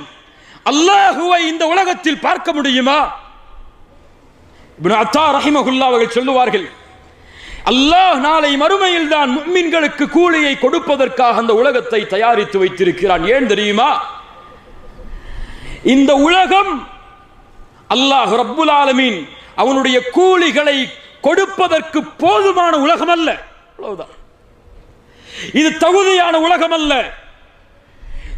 அல்லாஹுவை இந்த உலகத்தில் பார்க்க முடியுமா? இப்னு அத்தா ரஹிமஹுல்லாஹ் அவர்கள் சொல்லுவார்கள், அல்லாஹ் நாளை மறுமையில் தான் முஃமின்களுக்கு கூலியை கொடுப்பதற்காக அந்த உலகத்தை தயாரித்து வைத்திருக்கிறான். ஏன் தெரியுமா? இந்த உலகம் அல்லாஹ் ரப்புல் ஆலமீன் அவனுடைய கூலிகளை கொடுப்பதற்கு போதுமான உலகம் அல்ல. அவ்வளவுதான். இது தகுதியான உலகம் அல்ல.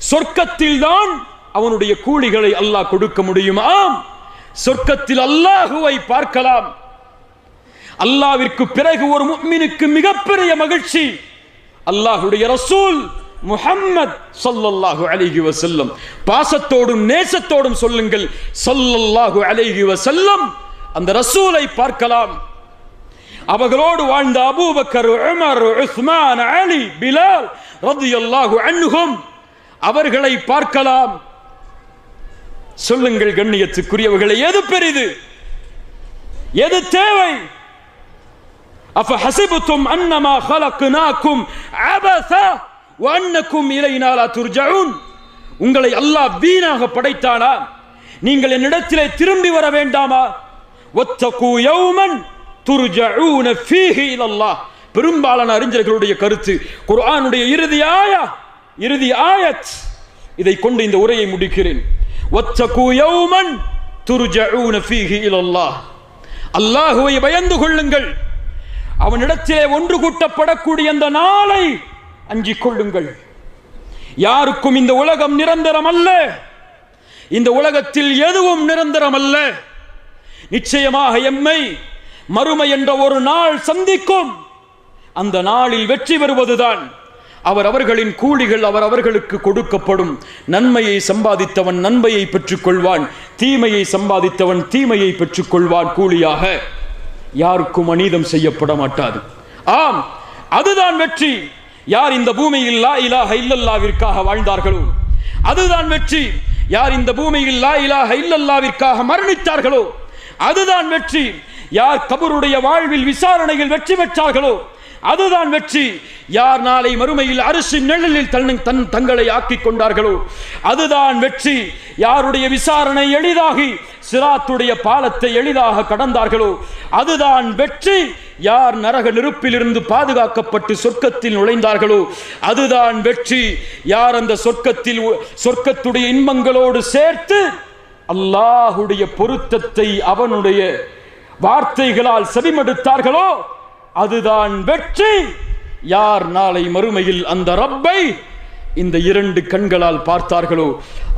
சொர்க்கத்தில் தான் அவனுடைய கூலிகளை அல்லாஹ் கொடுக்க முடியும். ஆம், சொர்க்கத்தில் அல்லாஹுவை பார்க்கலாம். அல்லாஹ்விற்கு பிறகு ஒரு முஃமினுக்கு மிகப்பெரிய மகிழ்ச்சி, அல்லாஹ்வுடைய ரசூல் முஹம்மத் ஸல்லல்லாஹு அலைஹி வஸல்லம். பாசத்தோடும் நேசத்தோடும் சொல்லுங்கள், ஸல்லல்லாஹு அலைஹி வஸல்லம். அந்த ரசூலை பார்க்கலாம். அவர்களோடு வாழ்ந்த அபூபக்கர், உமர், உஸ்மான், அலி, பிலால் ரலியல்லாஹு அன்ஹும், அவர்களை பார்க்கலாம். சொல்லுங்கள் கண்ணியத்துக்குரியவர்களே, எது பெரிது? எது தேவை? அஃபஹஸிபதும் அன்னமா خلقناكم عبثا وانكم الينا لا ترجعون. உங்களை அல்லாஹ் வீணாக படைத்தானா? நீங்கள் என்னிடத்திலே திரும்பி வர வேண்டாமா? வத்தகு யௌமன் துர்ஜஊன ஃபீஹி இலல்லாஹ். பெரும்பாலான அறிஞர்களுடைய கருத்து, குர்ஆனுடைய இறுதி ஆயத். இதை கொண்டு இந்த உரையை முடிக்கிறேன். வத்தகு யௌமன் துர்ஜஊன ஃபீஹி இலல்லாஹ். அல்லாஹ்வை பயந்து கொள்ளுங்கள். அவனிடத்திலே ஒன்று கூட்டப்படக்கூடிய அந்த நாளை அஞ்சிக் கொள்ளுங்கள். யாருக்கும் இந்த உலகம் நிரந்தரம் அல்ல. இந்த உலகத்தில் எதுவும் நிரந்தரம் அல்ல. நிச்சயமாக எம்மை மறுமை என்ற ஒரு நாள் சந்திக்கும். அந்த நாளில் வெற்றி பெறுவதுதான் அவர்களின் கூலிகள் அவர்களுக்கு கொடுக்கப்படும். நன்மையை சம்பாதித்தவன் நன்மையை பெற்றுக் கொள்வான், தீமையை சம்பாதித்தவன் தீமையை பெற்றுக் கொள்வான் கூலியாக. யாருக்கும் அநீதம் செய்யப்பட மாட்டாது. ஆம், அதுதான் வெற்றி. யார் இந்த பூமியில் லா இலாஹ இல்லல்லாஹ்விற்காக வாழ்ந்தார்களோ அதுதான் வெற்றி. யார் இந்த பூமியில் லா இலாஹ இல்லல்லாஹ்விற்காக மரணித்தார்களோ அதுதான் வெற்றி. யார் கபருடைய வாழ்வில் விசாரணையில் வெற்றி பெற்றார்களோ அதுதான் வெற்றி. யார் நாளை மறுமையில் அரிசின் நிழலில் தங்களை ஆக்கிக் கொண்டார்களோ அதுதான் வெற்றி. யாருடைய விசாரணை எளிதாகி சிராத்துடைய பாலத்தை எளிதாக கடந்தார்களோ அதுதான் வெற்றி. யார் நரக நெருப்பிலிருந்து பாதுகாக்கப்பட்டு சொர்க்கத்தில் நுழைந்தார்களோ அதுதான் வெற்றி. யார் அந்த சொர்க்கத்துடைய இன்பங்களோடு சேர்த்து அல்லாஹுடைய பொருத்தத்தை அவனுடைய வார்த்தைகளால் செவிமடுத்தார்களோ அதுதான் வெற்றி. யார் நாளை மறுமையில் அந்த ரப்பை இந்த இரண்டு கண்களால் பார்த்தார்களோ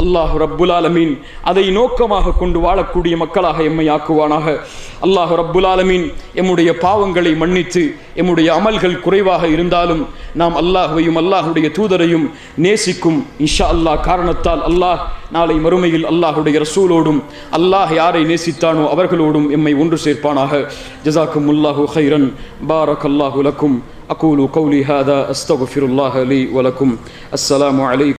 அல்லாஹ் ரப்புல் ஆலமீன் அதை நோக்கமாக கொண்டு வாழக்கூடிய மக்களாக எம்மை ஆக்குவானாக. அல்லாஹ் ரப்புல் ஆலமீன் எம்முடைய பாவங்களை மன்னித்து எம்முடைய அமல்கள் குறைவாக இருந்தாலும் நாம் அல்லாஹ்வையும் அல்லாஹுடைய தூதரையும் நேசிக்கும் இன்ஷா அல்லாஹ் காரணத்தால் அல்லாஹ் நாளை மறுமையில் அல்லாஹுடைய ரசூலோடும் அல்லாஹ் யாரை நேசித்தானோ அவர்களோடும் எம்மை ஒன்று சேர்ப்பானாக. ஜஸாக்குமுல்லாஹு கைரன். பாரக்கல்லாஹு லக்கும். أقول قولي هذا أستغفر الله لي ولكم. السلام عليكم.